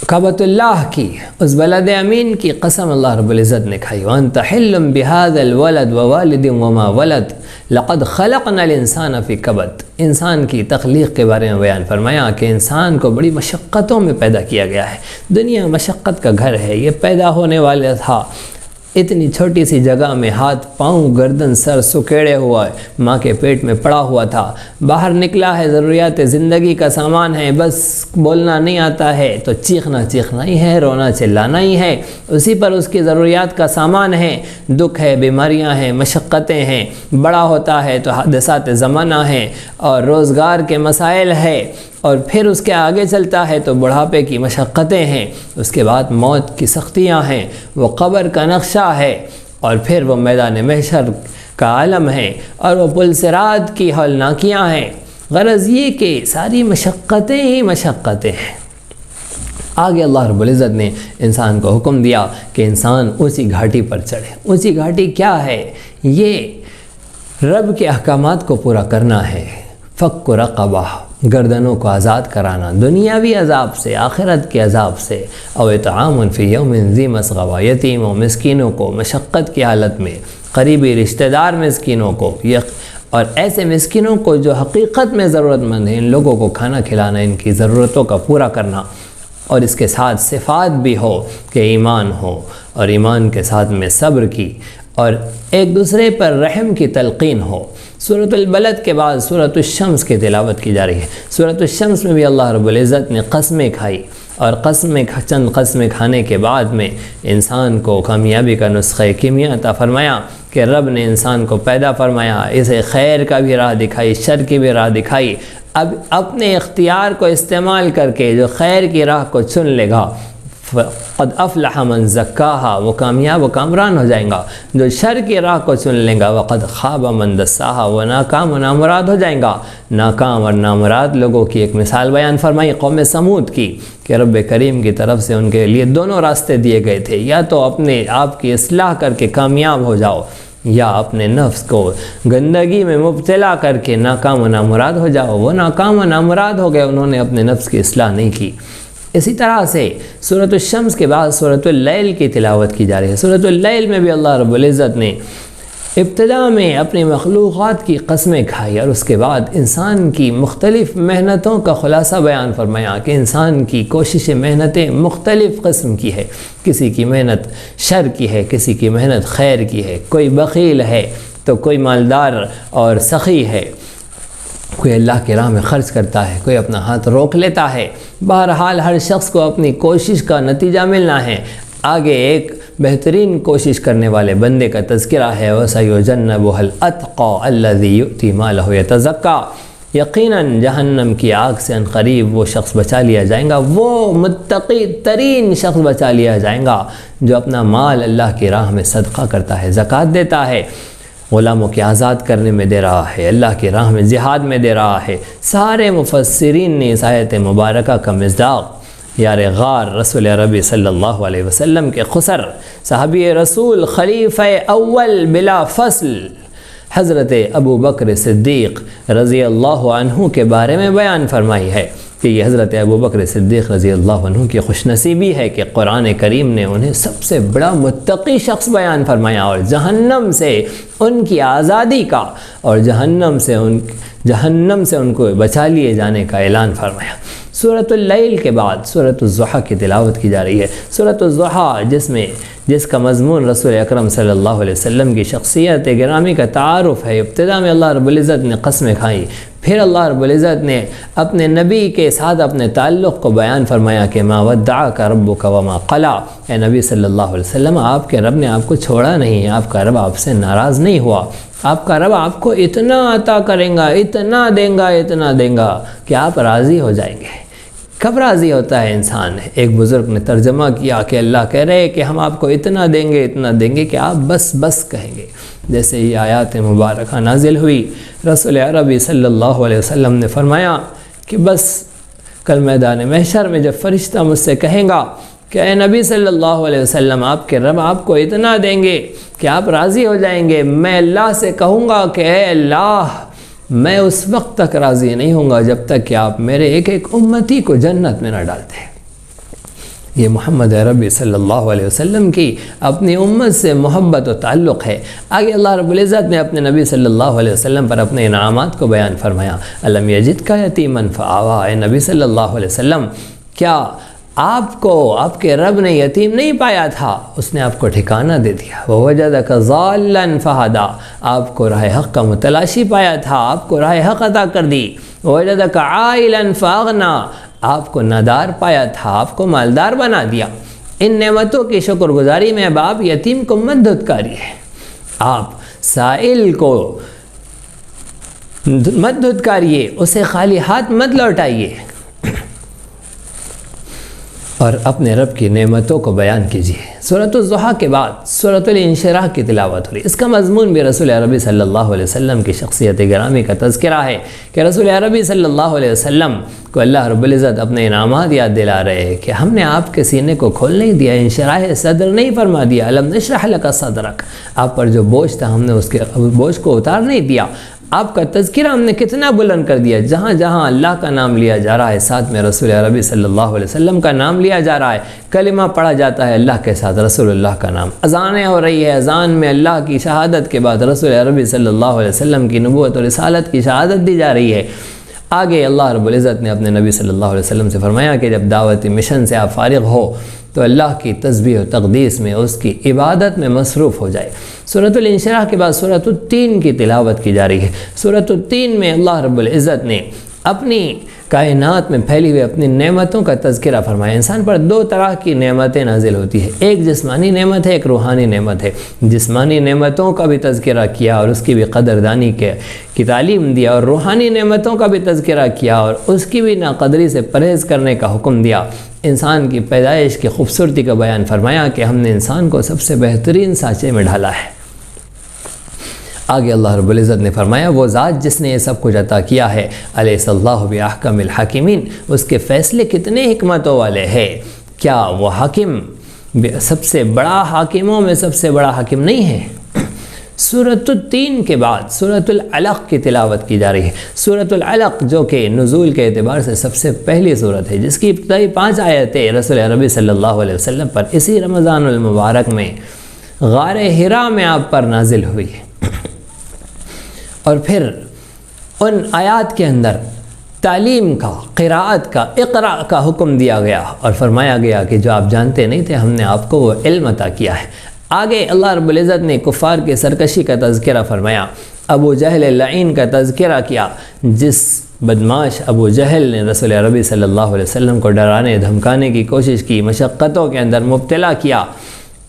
کعبۃ اللہ کی، اس بلد امین کی قسم اللہ رب العزت نے کھائی۔ وَأَنْتَ حِلٌّ بِهَذَا الْوَلَدْ وَوَالِدٍ وَمَا وَلَدْ لَقَدْ خَلَقْنَا الْإِنسَانَ فِي كَبَدٍ۔ انسان کی تخلیق کے بارے میں بیان فرمایا کہ انسان کو بڑی مشقتوں میں پیدا کیا گیا ہے۔ دنیا مشقت کا گھر ہے، یہ پیدا ہونے والا تھا اتنی چھوٹی سی جگہ میں، ہاتھ پاؤں گردن سر سکیڑے ہوا ہے، ماں کے پیٹ میں پڑا ہوا تھا، باہر نکلا ہے، ضروریات زندگی کا سامان ہے، بس بولنا نہیں آتا ہے تو چیخنا ہی ہے، رونا چلانا ہی ہے، اسی پر اس کی ضروریات کا سامان ہے، دکھ ہے، بیماریاں ہیں، مشقتیں ہیں، بڑا ہوتا ہے تو حادثات زمانہ ہیں اور روزگار کے مسائل ہے، اور پھر اس کے آگے چلتا ہے تو بڑھاپے کی مشقتیں ہیں، اس کے بعد موت کی سختیاں ہیں، وہ قبر کا نقشہ ہے، اور پھر وہ میدان محشر کا عالم ہے، اور وہ پل صراط کی ہولناکیاں ہیں۔ غرض یہ کہ ساری مشقتیں ہی مشقتیں ہیں۔ آگے اللہ رب العزت نے انسان کو حکم دیا کہ انسان اونچی گھاٹی پر چڑھے۔ اونچی گھاٹی کیا ہے؟ یہ رب کے احکامات کو پورا کرنا ہے۔ فک رقبہ، گردنوں کو آزاد کرانا، دنیاوی عذاب سے، آخرت کے عذاب سے۔ او اطعام فی یوم ذی مسغبہ، یتیم و مسکینوں کو مشقت کی حالت میں، قریبی رشتہ دار مسکینوں کو، اور ایسے مسکینوں کو جو حقیقت میں ضرورت مند ہیں، ان لوگوں کو کھانا کھلانا، ان کی ضرورتوں کا پورا کرنا، اور اس کے ساتھ صفات بھی ہو کہ ایمان ہو، اور ایمان کے ساتھ میں صبر کی، اور ایک دوسرے پر رحم کی تلقین ہو۔ سورۃ البلد کے بعد سورۃ الشمس کی تلاوت کی جا رہی ہے۔ سورۃ الشمس میں بھی اللہ رب العزت نے قسمیں کھائی، اور چند قسمیں کھانے کے بعد میں انسان کو کامیابی کا نسخہ کیمیا عطا فرمایا کہ رب نے انسان کو پیدا فرمایا، اسے خیر کا بھی راہ دکھائی، شر کی بھی راہ دکھائی۔ اب اپنے اختیار کو استعمال کر کے جو خیر کی راہ کو چن لے گا، قد افلح من زکاہا، وہ کامیاب و کامران ہو جائیں گا۔ جو شر کی راہ کو چن لیں گا، وقد خاب من دساہا، وہ ناکام و نامراد ہو جائیں گا۔ ناکام اور نامراد لوگوں کی ایک مثال بیان فرمائی قوم سمود کی کہ رب کریم کی طرف سے ان کے لیے دونوں راستے دیے گئے تھے، یا تو اپنے آپ کی اصلاح کر کے کامیاب ہو جاؤ، یا اپنے نفس کو گندگی میں مبتلا کر کے ناکام و نامراد ہو جاؤ۔ وہ ناکام و نامراد ہو گئے، انہوں نے اپنے نفس کی اصلاح نہیں کی۔ اسی طرح سے سورۃ الشمس کے بعد سورۃ اللیل کی تلاوت کی جا رہی ہے۔ سورۃ اللیل میں بھی اللہ رب العزت نے ابتدا میں اپنی مخلوقات کی قسمیں کھائی اور اس کے بعد انسان کی مختلف محنتوں کا خلاصہ بیان فرمایا کہ انسان کی کوششیں محنتیں مختلف قسم کی ہے. کسی کی محنت شر کی ہے، کسی کی محنت خیر کی ہے، کوئی بخیل ہے تو کوئی مالدار اور سخی ہے، کوئی اللہ کی راہ میں خرچ کرتا ہے، کوئی اپنا ہاتھ روک لیتا ہے. بہرحال ہر شخص کو اپنی کوشش کا نتیجہ ملنا ہے. آگے ایک بہترین کوشش کرنے والے بندے کا تذکرہ ہے، وَسَيُجَنَّبُهَا الْأَتْقَى الَّذِي يُؤْتِي مَالَهُ يَتَزَكَّى. یقیناً جہنم کی آگ سے ان قریب وہ شخص بچا لیا جائے گا، وہ متقی ترین شخص بچا لیا جائے گا جو اپنا مال اللہ کی راہ میں صدقہ کرتا ہے، زکوٰۃ دیتا ہے، غلاموں کے آزاد کرنے میں دے رہا ہے، اللہ کی راہ میں جہاد میں دے رہا ہے. سارے مفسرین نے اس آیت مبارکہ کا مصداق یار غار رسول عربی صلی اللہ علیہ وسلم کے خسر، صحابی رسول، خلیفہ اول بلا فصل حضرت ابو بکر صدیق رضی اللہ عنہ کے بارے میں بیان فرمائی ہے کہ یہ حضرت ابو بکر صدیق رضی اللہ عنہ کی خوش نصیبی ہے کہ قرآن کریم نے انہیں سب سے بڑا متقی شخص بیان فرمایا اور جہنم سے ان کی آزادی کا اور جہنم سے ان کو بچا لیے جانے کا اعلان فرمایا. سورۃ اللیل کے بعد سورۃ الضحیٰ کی تلاوت کی جا رہی ہے. سورۃ الضحیٰ جس کا مضمون رسول اکرم صلی اللہ علیہ وسلم کی شخصیت گرامی کا تعارف ہے. ابتدا میں اللہ رب العزت نے قسمیں کھائیں، پھر اللہ رب العزت نے اپنے نبی کے ساتھ اپنے تعلق کو بیان فرمایا کہ ما ودعک ربک وما قلی. اے نبی صلی اللہ علیہ وسلم، آپ کے رب نے آپ کو چھوڑا نہیں، آپ کا رب آپ سے ناراض نہیں ہوا، آپ کا رب آپ کو اتنا عطا کریں گا، اتنا دیں گا کہ آپ راضی ہو جائیں گے. کب راضی ہوتا ہے انسان؟ ایک بزرگ نے ترجمہ کیا کہ اللہ کہہ رہے کہ ہم آپ کو اتنا دیں گے کہ آپ بس کہیں گے. جیسے یہ آیات مبارکہ نازل ہوئی، رسول عربی صلی اللہ علیہ وسلم نے فرمایا کہ بس کل میدان محشر میں جب فرشتہ مجھ سے کہیں گا کہ اے نبی صلی اللہ علیہ وسلم، آپ کے رب آپ کو اتنا دیں گے کہ آپ راضی ہو جائیں گے، میں اللہ سے کہوں گا کہ اے اللہ، میں اس وقت تک راضی نہیں ہوں گا جب تک کہ آپ میرے ایک امتی کو جنت میں نہ ڈالتے. یہ محمد عربی صلی اللہ علیہ وسلم کی اپنی امت سے محبت و تعلق ہے. آگے اللہ رب العزت نے اپنے نبی صلی اللہ علیہ وسلم پر اپنے انعامات کو بیان فرمایا. الم یجدک یتیما فآویٰ. اے نبی صلی اللہ علیہ وسلم، کیا آپ کو آپ کے رب نے یتیم نہیں پایا تھا، اس نے آپ کو ٹھکانہ دے دیا. ووجدک ضالا فہدیٰ. آپ کو راہ حق کا متلاشی پایا تھا، آپ کو راہ حق عطا کر دی. ووجدک عائلا فاغنیٰ. آپ کو نادار پایا تھا، آپ کو مالدار بنا دیا. ان نعمتوں کی شکر گزاری میں اب آپ یتیم کو مت دھتکاریے، آپ سائل کو مت دھتکاریے، اسے خالی ہاتھ مت لوٹائیے، اور اپنے رب کی نعمتوں کو بیان کیجیے. سورۃ الضحیٰ کے بعد سورۃ الانشراح کی تلاوت ہوئی. اس کا مضمون بھی رسول عربی صلی اللہ علیہ وسلم کی شخصیت گرامی کا تذکرہ ہے کہ رسول عربی صلی اللہ علیہ وسلم کو اللہ رب العزت اپنے انعامات یاد دلا رہے ہیں کہ ہم نے آپ کے سینے کو کھول نہیں دیا، انشراح صدر نہیں فرما دیا. الم نشرح لک صدرک. آپ پر جو بوجھ تھا ہم نے اس کے بوجھ کو اتار نہیں دیا. آپ کا تذکرہ ہم نے کتنا بلند کر دیا. جہاں جہاں اللہ کا نام لیا جا رہا ہے، ساتھ میں رسول عربی صلی اللہ علیہ وسلم کا نام لیا جا رہا ہے. کلمہ پڑھا جاتا ہے اللہ کے ساتھ رسول اللہ کا نام. اذانیں ہو رہی ہے، اذان میں اللہ کی شہادت کے بعد رسول عربی صلی اللہ علیہ وسلم کی نبوت اور رسالت کی شہادت دی جا رہی ہے. آگے اللہ رب العزت نے اپنے نبی صلی اللہ علیہ وسلم سے فرمایا کہ جب دعوتی مشن سے آپ فارغ ہو تو اللہ کی تسبیح و تقدیس میں، اس کی عبادت میں مصروف ہو جائے. سورۃ الانشراح کے بعد سورۃ التین کی تلاوت کی جا رہی ہے. سورۃ التین میں اللہ رب العزت نے اپنی کائنات میں پھیلی ہوئی اپنی نعمتوں کا تذکرہ فرمایا. انسان پر دو طرح کی نعمتیں نازل ہوتی ہیں، ایک جسمانی نعمت ہے، ایک روحانی نعمت ہے. جسمانی نعمتوں کا بھی تذکرہ کیا اور اس کی بھی قدردانی کی تعلیم دیا، اور روحانی نعمتوں کا بھی تذکرہ کیا اور اس کی بھی ناقدری سے پرہیز کرنے کا حکم دیا. انسان کی پیدائش کی خوبصورتی کا بیان فرمایا کہ ہم نے انسان کو سب سے بہترین سانچے میں ڈھالا ہے. آگے اللہ رب العزت نے فرمایا وہ ذات جس نے یہ سب کچھ عطا کیا ہے، الیس اللہ باحکم الحاکمین، اس کے فیصلے کتنے حکمتوں والے ہیں. کیا وہ حاکم سب سے بڑا حاکموں میں سب سے بڑا حاکم نہیں ہے؟ سورۃ التین کے بعد سورۃ العلق کی تلاوت کی جا رہی ہے. سورۃ العلق جو کہ نزول کے اعتبار سے سب سے پہلی سورت ہے، جس کی ابتدائی 5 آیتیں رسول عربی صلی اللہ علیہ وسلم پر اسی رمضان المبارک میں غار حرا میں آپ پر نازل ہوئی ہے. اور پھر ان آیات کے اندر تعلیم کا، قراءت کا، اقرا کا حکم دیا گیا اور فرمایا گیا کہ جو آپ جانتے نہیں تھے ہم نے آپ کو وہ علم عطا کیا ہے۔ آگے اللہ رب العزت نے کفار کے سرکشی کا تذکرہ فرمایا، ابو جہل لعین کا تذکرہ کیا، جس بدماش ابو جہل نے رسول عربی صلی اللہ علیہ وسلم کو ڈرانے دھمکانے کی کوشش کی، مشقتوں کے اندر مبتلا کیا۔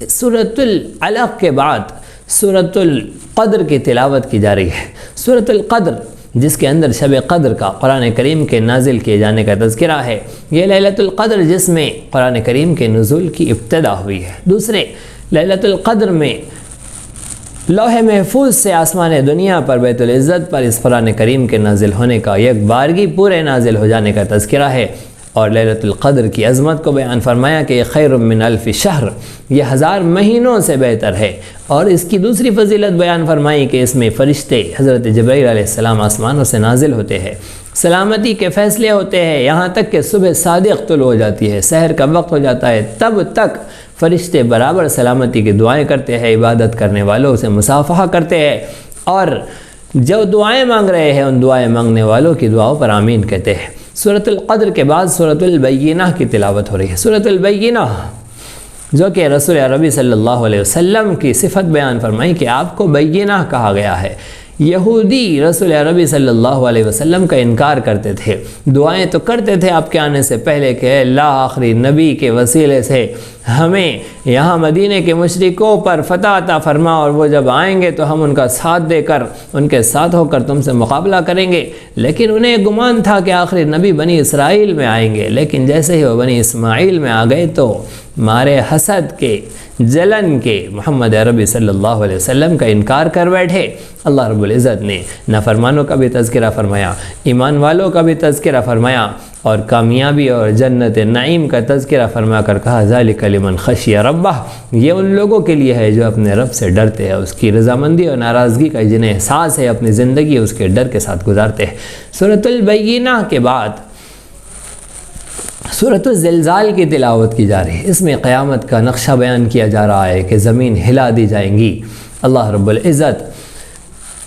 سورۃ العلق کے بعد سورۃ القدر کی تلاوت کی جا رہی ہے۔ سورۃ القدر جس کے اندر شب قدر کا قرآن کریم کے نازل کیے جانے کا تذکرہ ہے، یہ لیلۃ القدر جس میں قرآن کریم کے نزول کی ابتدا ہوئی ہے۔ دوسرے، لیلۃ القدر میں لوح محفوظ سے آسمان دنیا پر بیت العزت پر اس قرآن کریم کے نازل ہونے کا، یک بارگی پورے نازل ہو جانے کا تذکرہ ہے، اور لیلۃ القدر کی عظمت کو بیان فرمایا کہ یہ خیر من الف شہر، یہ 1000 مہینوں سے بہتر ہے، اور اس کی دوسری فضیلت بیان فرمائی کہ اس میں فرشتے حضرت جبرائیل علیہ السلام آسمانوں سے نازل ہوتے ہیں، سلامتی کے فیصلے ہوتے ہیں، یہاں تک کہ صبح صادق طلوع ہو جاتی ہے، سحر کا وقت ہو جاتا ہے، تب تک فرشتے برابر سلامتی کی دعائیں کرتے ہیں، عبادت کرنے والوں سے مصافحہ کرتے ہیں، اور جو دعائیں مانگ رہے ہیں ان دعائیں مانگنے والوں کی دعاؤں پر آمین کہتے ہیں۔ سورۃ القدر کے بعد سورۃ البینہ کی تلاوت ہو رہی ہے۔ سورۃ البینہ جو کہ رسول عربی صلی اللہ علیہ وسلم کی صفت بیان فرمائی کہ آپ کو بینہ کہا گیا ہے۔ یہودی رسول عربی صلی اللہ علیہ وسلم کا انکار کرتے تھے، دعائیں تو کرتے تھے آپ کے آنے سے پہلے کہ اللہ آخری نبی کے وسیلے سے ہمیں یہاں مدینے کے مشرکوں پر فتح عطا فرما، اور وہ جب آئیں گے تو ہم ان کا ساتھ دے کر، ان کے ساتھ ہو کر تم سے مقابلہ کریں گے۔ لیکن انہیں گمان تھا کہ آخری نبی بنی اسرائیل میں آئیں گے، لیکن جیسے ہی وہ بنی اسماعیل میں آ گئے تو مارے حسد کے، جلن کے محمد عربی صلی اللہ علیہ وسلم کا انکار کر بیٹھے۔ اللہ رب العزت نے نافرمانوں کا بھی تذکرہ فرمایا، ایمان والوں کا بھی تذکرہ فرمایا، اور کامیابی اور جنت نعیم کا تذکرہ فرما کر کہا ذالک لمن خشی ربہ، یہ ان لوگوں کے لیے ہے جو اپنے رب سے ڈرتے ہیں، اس کی رضامندی اور ناراضگی کا جنہیں احساس ہے، اپنی زندگی اس کے ڈر کے ساتھ گزارتے ہیں۔ سورۃ البینہ کے بعد سورۃ الزلزال کی تلاوت کی جا رہی ہے۔ اس میں قیامت کا نقشہ بیان کیا جا رہا ہے کہ زمین ہلا دی جائیں گی، اللہ رب العزت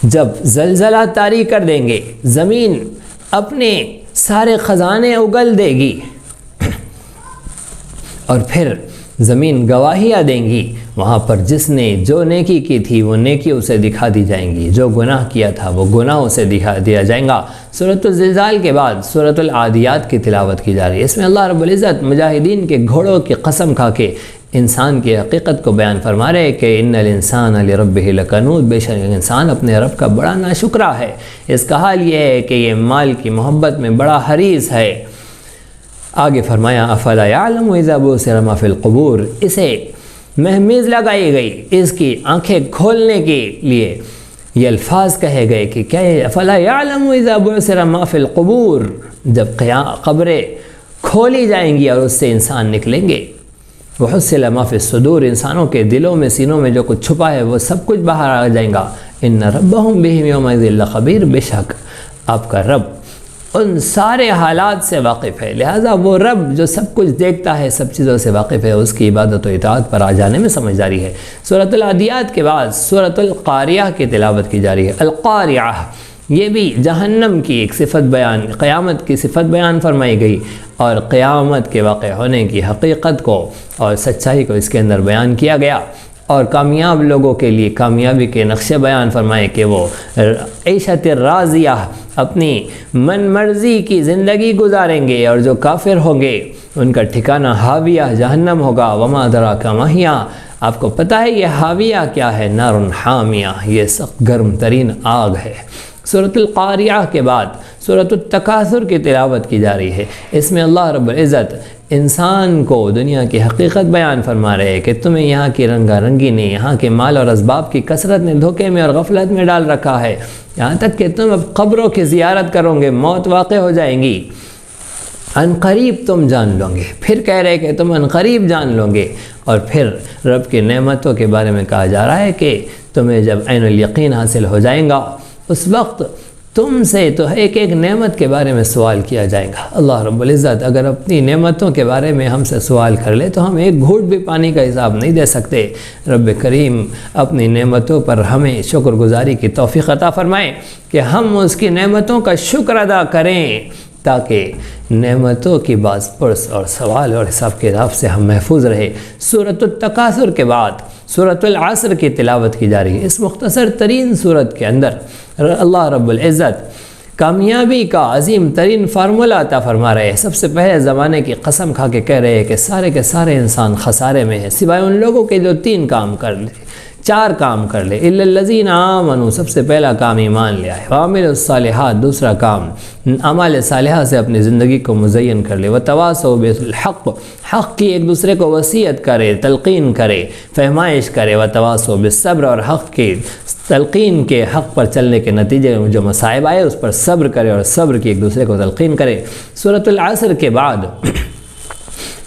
جب زلزلہ طاری کر دیں گے، زمین اپنے سارے خزانے اگل دے گی، اور پھر زمین گواہیاں دیں گی، وہاں پر جس نے جو نیکی کی تھی وہ نیکی اسے دکھا دی جائیں گی، جو گناہ کیا تھا وہ گناہ اسے دکھا دیا جائیں گا۔ سورۃ الزلزال کے بعد سورۃ العادیات کی تلاوت کی جا رہی ہے۔ اس میں اللہ رب العزت مجاہدین کے گھوڑوں کی قسم کھا کے انسان کی حقیقت کو بیان فرما رہے کہ ان الانسان لربہ لکنود، بے شک انسان اپنے رب کا بڑا ناشکرا ہے۔ اس کا حال یہ ہے کہ یہ مال کی محبت میں بڑا حریص ہے۔ آگے فرمایا افلا یعلم اذا بعثر ما فی القبور، اسے مہمیز لگائی گئی اس کی آنکھیں کھولنے کے لیے، یہ الفاظ کہے گئے کہ کیا افلا یعلم اذا بعثر ما فی القبور، جب قبریں کھولی جائیں گی اور اس سے انسان نکلیں گے، وحصل ما فی الصدور، انسانوں کے دلوں میں سینوں میں جو کچھ چھپا ہے وہ سب کچھ باہر آ جائیں گا۔ ان ربہم بہم یومئذ لخبیر، بے شک آپ کا رب ان سارے حالات سے واقف ہے، لہٰذا وہ رب جو سب کچھ دیکھتا ہے، سب چیزوں سے واقف ہے، اس کی عبادت و اطاعت پر آ جانے میں سمجھداری ہے۔ سورۃ العادیات کے بعد سورۃ القاریہ کی تلاوت کی جا رہی ہے۔ القاریہ یہ بھی جہنم کی ایک صفت بیان، قیامت کی صفت بیان فرمائی گئی، اور قیامت کے واقع ہونے کی حقیقت کو اور سچائی کو اس کے اندر بیان کیا گیا، اور کامیاب لوگوں کے لیے کامیابی کے نقشے بیان فرمائے کہ وہ عیشت راضیہ، اپنی من مرضی کی زندگی گزاریں گے، اور جو کافر ہوں گے ان کا ٹھکانہ حاویہ جہنم ہوگا۔ وما ادراک ما ہی، آپ کو پتہ ہے یہ حاویہ کیا ہے؟ نار حامیہ، یہ سخت گرم ترین آگ ہے۔ سورۃ القاریہ کے بعد سورۃ التکاثر کی تلاوت کی جا رہی ہے۔ اس میں اللہ رب العزت انسان کو دنیا کی حقیقت بیان فرما رہے ہیں کہ تمہیں یہاں کی رنگا رنگی نے، یہاں کے مال اور اسباب کی کثرت نے دھوکے میں اور غفلت میں ڈال رکھا ہے، یہاں تک کہ تم اب قبروں کی زیارت کرو گے، موت واقع ہو جائیں گی، ان قریب تم جان لو گے۔ پھر کہہ رہے کہ تم ان قریب جان لو گے، اور پھر رب کی نعمتوں کے بارے میں کہا جا رہا ہے کہ تمہیں جب عین الیقین حاصل ہو جائیں گا، اس وقت تم سے تو ایک ایک نعمت کے بارے میں سوال کیا جائے گا۔ اللہ رب العزت اگر اپنی نعمتوں کے بارے میں ہم سے سوال کر لے تو ہم ایک گھونٹ بھی پانی کا حساب نہیں دے سکتے۔ رب کریم اپنی نعمتوں پر ہمیں شکر گزاری کی توفیق عطا فرمائے کہ ہم اس کی نعمتوں کا شکر ادا کریں، تاکہ نعمتوں کی باز پرس اور سوال اور حساب کتاب سے ہم محفوظ رہے۔ سورۃ التکاثر کے بعد سورۃ العصر کی تلاوت کی جا رہی ہے۔ اس مختصر ترین سورت کے اندر اللہ رب العزت کامیابی کا عظیم ترین فارمولہ عطا فرما رہے ہیں۔ سب سے پہلے زمانے کی قسم کھا کے کہہ رہے ہیں کہ سارے کے سارے انسان خسارے میں ہیں، سوائے ان لوگوں کے جو 3 کام کر لے، 4 کام کر لے۔ الا الذین آمنوا، سب سے پہلا کام ایمان لے آئے، وعملوا الصالحات، دوسرا کام اعمال صالحہ سے اپنی زندگی کو مزین کر لے، وتواصوا بالحق، حق کی ایک دوسرے کو وصیت کرے، تلقین کرے، فہمائش کرے، وتواصوا بالصبر، اور حق کی تلقین کے، حق پر چلنے کے نتیجے میں جو مصائب آئے اس پر صبر کرے اور صبر کی ایک دوسرے کو تلقین کرے۔ سورۃ العصر کے بعد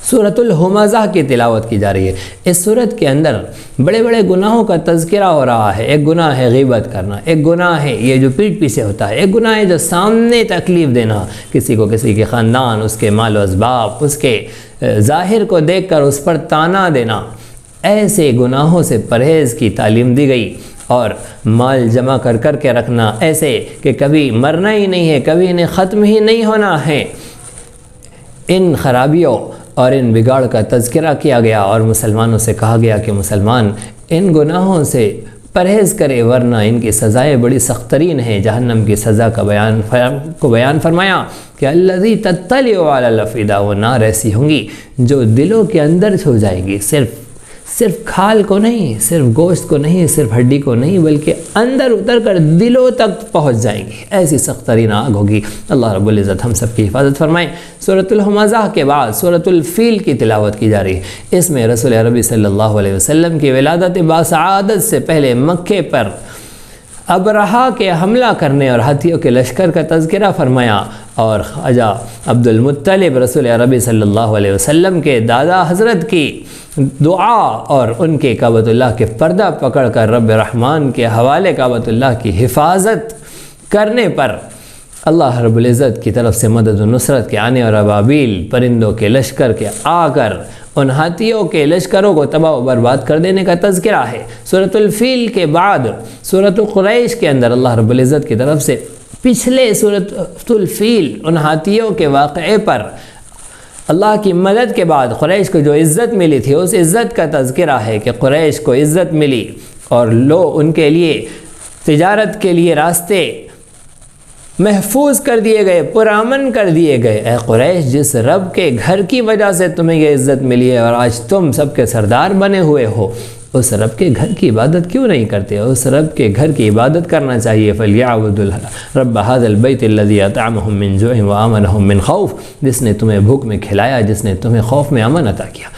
سورۃ الہمزہ کی تلاوت کی جا رہی ہے۔ اس سورت کے اندر بڑے بڑے گناہوں کا تذکرہ ہو رہا ہے۔ ایک گناہ ہے غیبت کرنا، ایک گناہ ہے یہ جو پیٹھ پیچھے ہوتا ہے، ایک گناہ ہے جو سامنے تکلیف دینا، کسی کو کسی کے خاندان، اس کے مال و اسباب، اس کے ظاہر کو دیکھ کر اس پر طعنہ دینا۔ ایسے گناہوں سے پرہیز کی تعلیم دی گئی، اور مال جمع کر کر کے رکھنا ایسے کہ کبھی مرنا ہی نہیں ہے، کبھی انہیں ختم ہی نہیں ہونا ہے۔ ان خرابیوں اور ان بگاڑ کا تذکرہ کیا گیا اور مسلمانوں سے کہا گیا کہ مسلمان ان گناہوں سے پرہیز کرے، ورنہ ان کی سزائیں بڑی سخت ترین ہیں۔ جہنم کی سزا کا بیان فرمایا کہ الذی تطلع علی الافئدہ، وہ نار ایسی ہوں گی جو دلوں کے اندر چھو جائے گی، صرف کھال کو نہیں، صرف گوشت کو نہیں، صرف ہڈی کو نہیں، بلکہ اندر اتر کر دلوں تک پہنچ جائیں گی۔ ایسی سخت ترین آگ ہوگی۔ اللہ رب العزت ہم سب کی حفاظت فرمائے۔ سورۃ الہمزہ کے بعد سورۃ الفیل کی تلاوت کی جا رہی ہے۔ اس میں رسول عربی صلی اللہ علیہ وسلم کی ولادت باسعادت سے پہلے مکے پر ابرہا کے حملہ کرنے اور ہاتھیوں کے لشکر کا تذکرہ فرمایا، اور خواجہ عبد المطلب رسول عربی صلی اللہ علیہ وسلم کے دادا حضرت کی دعا اور ان کے کعبۃ اللہ کے پردہ پکڑ کر رب رحمان کے حوالے کعبۃ اللہ کی حفاظت کرنے پر اللہ رب العزت کی طرف سے مدد و نصرت کے آنے، اور ابابیل پرندوں کے لشکر کے آ کر ان ہاتھیوں کے لشکروں کو تباہ و برباد کر دینے کا تذکرہ ہے۔ سورۃ الفیل کے بعد سورۃ قریش کے اندر اللہ رب العزت کی طرف سے پچھلے سورۃ الفیل ان ہاتھیوں کے واقعے پر اللہ کی مدد کے بعد قریش کو جو عزت ملی تھی، اس عزت کا تذکرہ ہے کہ قریش کو عزت ملی اور ان کے لیے تجارت کے لیے راستے محفوظ کر دیے گئے، پرامن کر دیے گئے۔ اے قریش، جس رب کے گھر کی وجہ سے تمہیں یہ عزت ملی ہے اور آج تم سب کے سردار بنے ہوئے ہو، اس رب کے گھر کی عبادت کیوں نہیں کرتے؟ اس رب کے گھر کی عبادت کرنا چاہیے۔ فَلْيَعْبُدُوا رَبَّ هَذَا الْبَيْتِ الَّذِي أَطْعَمَهُم مِّن جُوعٍ وَآمَنَهُم مِّن خَوْفٍ، جس نے تمہیں بھوک میں کھلایا، جس نے تمہیں خوف میں امن عطا کیا۔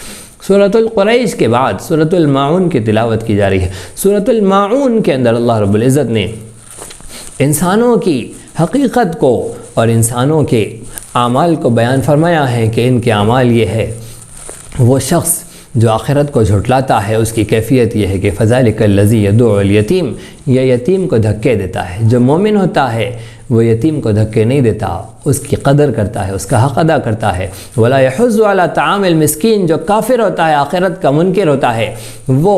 سورۃ القریش کے بعد سورۃ الماعون کی تلاوت کی جا رہی ہے۔ سورۃ الماعون کے اندر اللہ رب العزت نے انسانوں کی حقیقت کو اور انسانوں کے اعمال کو بیان فرمایا ہے کہ ان کے اعمال یہ ہے، وہ شخص جو آخرت کو جھٹلاتا ہے اس کی کیفیت یہ ہے کہ فَذَلِكَ الَّذِي يَدُعُ الْيَتِيمَ، یہ یتیم کو دھکے دیتا ہے۔ جو مومن ہوتا ہے وہ یتیم کو دھکے نہیں دیتا، اس کی قدر کرتا ہے، اس کا حق ادا کرتا ہے۔ وَلَا يَحُضُّ عَلَى طَعَامِ الْمِسْكِينِ، جو کافر ہوتا ہے، آخرت کا منکر ہوتا ہے، وہ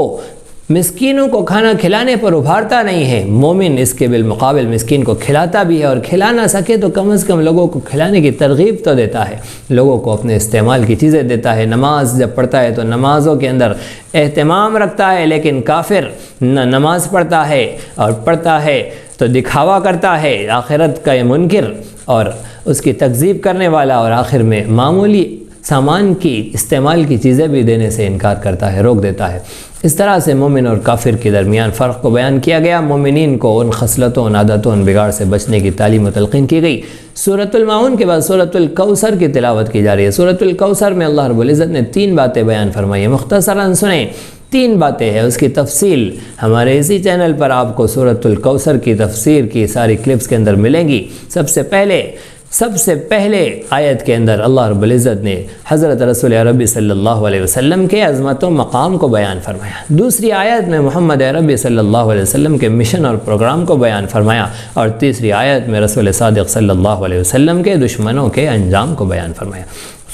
مسکینوں کو کھانا کھلانے پر ابھارتا نہیں ہے۔ مومن اس کے بالمقابل مسکین کو کھلاتا بھی ہے، اور کھلا نہ سکے تو کم از کم لوگوں کو کھلانے کی ترغیب تو دیتا ہے، لوگوں کو اپنے استعمال کی چیزیں دیتا ہے۔ نماز جب پڑھتا ہے تو نمازوں کے اندر اہتمام رکھتا ہے، لیکن کافر نہ نماز پڑھتا ہے اور پڑھتا ہے تو دکھاوا کرتا ہے، آخرت کا یہ منکر اور اس کی تکذیب کرنے والا، اور آخر میں معمولی سامان کی استعمال کی چیزیں بھی دینے سے انکار کرتا ہے، روک دیتا ہے۔ اس طرح سے مومن اور کافر کے درمیان فرق کو بیان کیا گیا۔ مومنین کو ان خصلتوں، ان عادتوں، ان بگاڑ سے بچنے کی تعلیم و تلقین کی گئی۔ سورۃ الماعون کے بعد سورۃ الکوثر کی تلاوت کی جا رہی ہے۔ سورۃ الکوثر میں اللہ رب العزت نے 3 باتیں بیان فرمائی ہیں، مختصراً سنیں۔ 3 باتیں ہیں، اس کی تفصیل ہمارے اسی چینل پر آپ کو سورۃ الکوثر کی تفسیر کی ساری کلپس کے اندر ملیں گی۔ سب سے پہلے سب سے پہلے آیت کے اندر اللہ رب العزت نے حضرت رسول عربی صلی اللہ علیہ وسلم کے عظمت و مقام کو بیان فرمایا، دوسری آیت میں محمد عربی صلی اللہ علیہ وسلم کے مشن اور پروگرام کو بیان فرمایا، اور تیسری آیت میں رسول صادق صلی اللہ علیہ وسلم کے دشمنوں کے انجام کو بیان فرمایا۔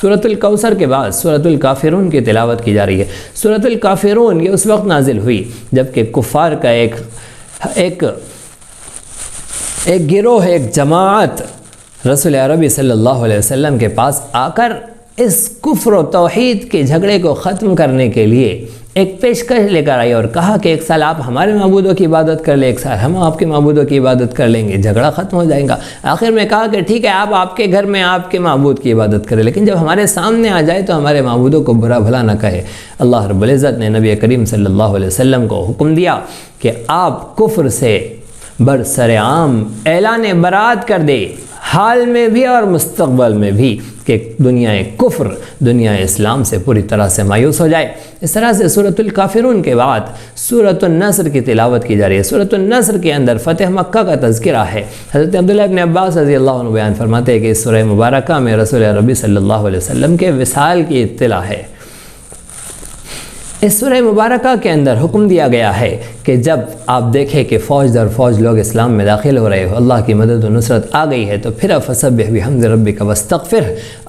سورۃ الکوثر کے بعد سورۃ الکافرون کی تلاوت کی جا رہی ہے۔ سورۃ الکافرون یہ اس وقت نازل ہوئی جبکہ کفار کا ایک گروہ، ایک جماعت رسول عربی صلی اللہ علیہ وسلم کے پاس آ کر اس کفر و توحید کے جھگڑے کو ختم کرنے کے لیے ایک پیشکش لے کر آئی اور کہا کہ ایک سال آپ ہمارے معبودوں کی عبادت کر لیں، ایک سال ہم آپ کے معبودوں کی عبادت کر لیں گے، جھگڑا ختم ہو جائے گا۔ آخر میں کہا کہ ٹھیک ہے، آپ کے گھر میں آپ کے معبود کی عبادت کریں، لیکن جب ہمارے سامنے آ جائے تو ہمارے معبودوں کو برا بھلا نہ کہے۔ اللہ رب العزت نے نبی کریم صلی اللہ علیہ وسلم کو حکم دیا کہ آپ کفر سے برسر عام اعلان برات کر دے، حال میں بھی اور مستقبل میں بھی، کہ دنیا کفر دنیا اسلام سے پوری طرح سے مایوس ہو جائے۔ اس طرح سے سورۃ الکافرون کے بعد سورۃ النصر کی تلاوت کی جا رہی ہے۔ سورۃ النصر کے اندر فتح مکہ کا تذکرہ ہے۔ حضرت عبداللہ ابن عباس رضی اللہ عنہ بیان فرماتے ہیں کہ اس سورہ مبارکہ میں رسول عربی صلی اللہ علیہ وسلم کے وصال کی اطلاع ہے۔ اس سورہ مبارکہ کے اندر حکم دیا گیا ہے کہ جب آپ دیکھیں کہ فوج در فوج لوگ اسلام میں داخل ہو رہے ہو، اللہ کی مدد و نصرت آ گئی ہے، تو پھر فسبح بحمد ربک واستغفر،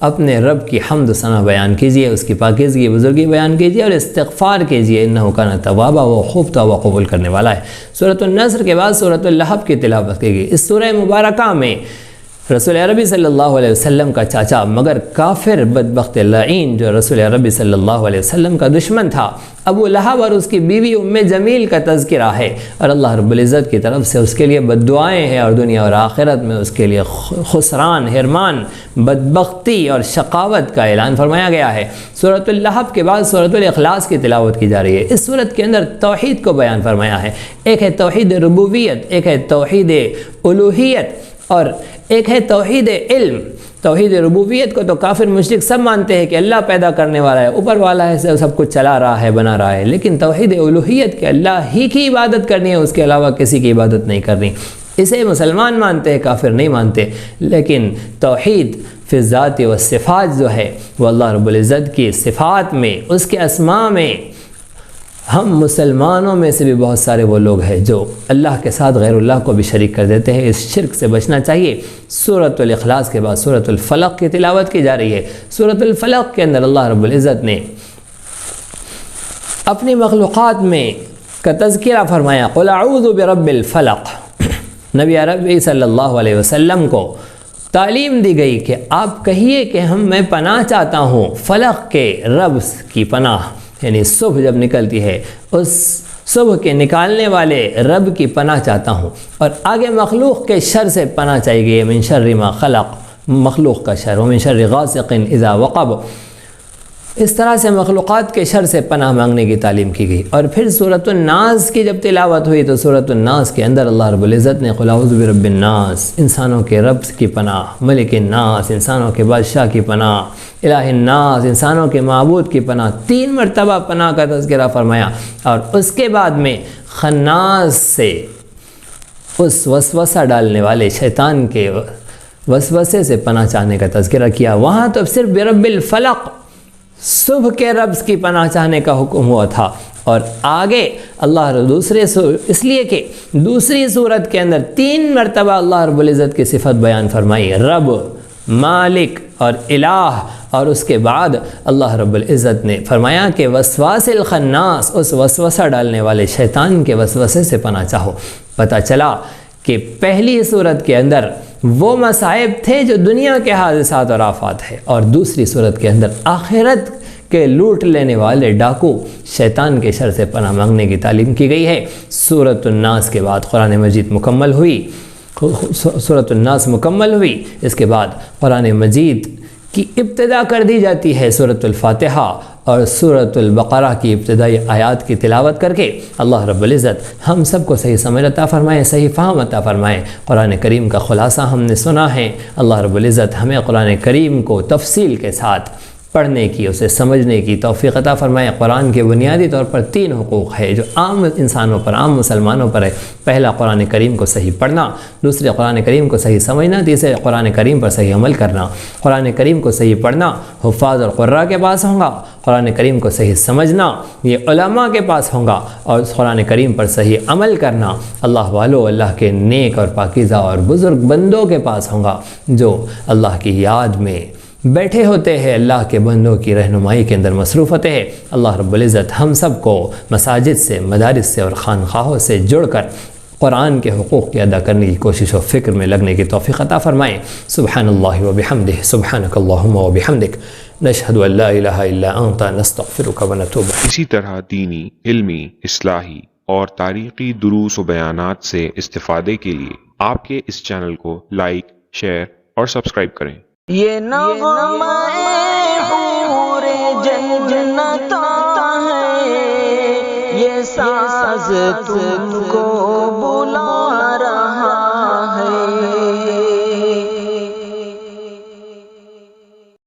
اپنے رب کی حمد و ثنا بیان کیجئے، اس کی پاکیزگی بزرگی بیان کیجئے اور استغفار کیجئے، انہ کان توابا، وہ خوب توبہ قبول کرنے والا ہے۔ سورۃ النصر کے بعد سورۃ اللہب کی تلاوت کی گئی۔ اس سورہ مبارکہ میں رسول عربی صلی اللہ علیہ وسلم کا چاچا مگر کافر بدبخت لعین جو رسول عربی صلی اللہ علیہ وسلم کا دشمن تھا، ابو لہب، اور اس کی بیوی ام جمیل کا تذکرہ ہے، اور اللہ رب العزت کی طرف سے اس کے لیے بد دعائیں ہیں، اور دنیا اور آخرت میں اس کے لیے خسران، حرمان، بدبختی اور شقاوت کا اعلان فرمایا گیا ہے۔ سورۃ اللہب کے بعد سورۃ الاخلاص کی تلاوت کی جا رہی ہے۔ اس سورت کے اندر توحید کو بیان فرمایا ہے۔ ایک ہے توحید ربوبیت، ایک ہے توحید الوہیت، اور ایک ہے توحید علم۔ توحید ربوبیت کو تو کافر مشرک سب مانتے ہیں کہ اللہ پیدا کرنے والا ہے، اوپر والا ہے، سب کچھ چلا رہا ہے، بنا رہا ہے، لیکن توحید الوہیت کہ اللہ ہی کی عبادت کرنی ہے، اس کے علاوہ کسی کی عبادت نہیں کرنی، اسے مسلمان مانتے ہیں، کافر نہیں مانتے۔ لیکن توحید فی الذات و صفات جو ہے وہ اللہ رب العزت کی صفات میں، اس کے اسماء میں، ہم مسلمانوں میں سے بھی بہت سارے وہ لوگ ہیں جو اللہ کے ساتھ غیر اللہ کو بھی شریک کر دیتے ہیں، اس شرک سے بچنا چاہیے۔ سورۃ الاخلاص کے بعد سورۃ الفلق کی تلاوت کی جا رہی ہے۔ سورۃ الفلق کے اندر اللہ رب العزت نے اپنی مخلوقات میں کا تذکرہ فرمایا، قل اعوذ برب الفلق۔ نبی عربی صلی اللہ علیہ وسلم کو تعلیم دی گئی کہ آپ کہیے کہ میں پناہ چاہتا ہوں فلق کے رب کی پناہ، یعنی صبح جب نکلتی ہے اس صبح کے نکالنے والے رب کی پناہ چاہتا ہوں، اور آگے مخلوق کے شر سے پناہ چاہیے گی، من شر ما خلق، مخلوق کا شر، ومن شر غاسق اذا وقب، اس طرح سے مخلوقات کے شر سے پناہ مانگنے کی تعلیم کی گئی۔ اور پھر سورۃ الناس کی جب تلاوت ہوئی تو سورۃ الناس کے اندر اللہ رب العزت نے قل اعوذ برب الناس، انسانوں کے رب کی پناہ، ملک الناس، انسانوں کے بادشاہ کی پناہ، الہ الناس، انسانوں کے معبود کی پناہ، 3 مرتبہ پناہ کا تذکرہ فرمایا، اور اس کے بعد میں خناس سے، اس وسوسہ ڈالنے والے شیطان کے وسوسے سے پناہ چاہنے کا تذکرہ کیا۔ وہاں تو صرف برب الفلق، صبح کے رب کی پناہ چاہنے کا حکم ہوا تھا، اور آگے اللہ اس لیے کہ دوسری صورت کے اندر 3 مرتبہ اللہ رب العزت کی صفت بیان فرمائی، رب، مالک اور الہ، اور اس کے بعد اللہ رب العزت نے فرمایا کہ وسواس الخناس، اس وسوسہ ڈالنے والے شیطان کے وسوسے سے پناہ چاہو۔ پتہ چلا کہ پہلی صورت کے اندر وہ مصائب تھے جو دنیا کے حادثات اور آفات ہے، اور دوسری صورت کے اندر آخرت کے لوٹ لینے والے ڈاکو شیطان کے شر سے پناہ مانگنے کی تعلیم کی گئی ہے۔ سورۃ الناس کے بعد قرآن مجید مکمل ہوئی، سورۃ الناس مکمل ہوئی، اس کے بعد قرآن مجید کی ابتدا کر دی جاتی ہے سورۃ الفاتحہ اور سورۃ البقرہ کی ابتدائی آیات کی تلاوت کر کے۔ اللہ رب العزت ہم سب کو صحیح سمجھ عطا فرمائے، صحیح فہم عطا فرمائے۔ قرآن کریم کا خلاصہ ہم نے سنا ہے، اللہ رب العزت ہمیں قرآن کریم کو تفصیل کے ساتھ پڑھنے کی، اسے سمجھنے کی توفیق عطا فرمائے۔ قرآن کے بنیادی طور پر 3 حقوق ہے جو عام انسانوں پر، عام مسلمانوں پر ہے۔ پہلا، قرآن کریم کو صحیح پڑھنا، دوسرے، قرآن کریم کو صحیح سمجھنا، تیسرے، قرآن کریم پر صحیح عمل کرنا۔ قرآن کریم کو صحیح پڑھنا حفاظ اور قراء کے پاس ہوگا، قرآن کریم کو صحیح سمجھنا یہ علماء کے پاس ہوگا، اور قرآن کریم پر صحیح عمل کرنا اللہ والوں، اللہ کے نیک اور پاکیزہ اور بزرگ بندوں کے پاس ہوگا جو اللہ کی یاد میں بیٹھے ہوتے ہیں، اللہ کے بندوں کی رہنمائی کے اندر مصروف ہوتے ہیں۔ اللہ رب العزت ہم سب کو مساجد سے، مدارس سے اور خانقاہوں سے جڑ کر قرآن کے حقوق کی ادا کرنے کی کوشش و فکر میں لگنے کی توفیق عطا فرمائے۔ سبحان اللہ و بحمدہ، سبحانک اللہم و بحمدک، نشہد ان لا الہ الا انت، نستغفرک و نتوب۔ اسی طرح دینی، علمی، اصلاحی اور تاریخی دروس و بیانات سے استفادے کے لیے آپ کے اس چینل کو لائک، شیئر اور سبسکرائب کریں۔ یہ نغمہ حور جنت ہے، یہ ساز تم کو بلا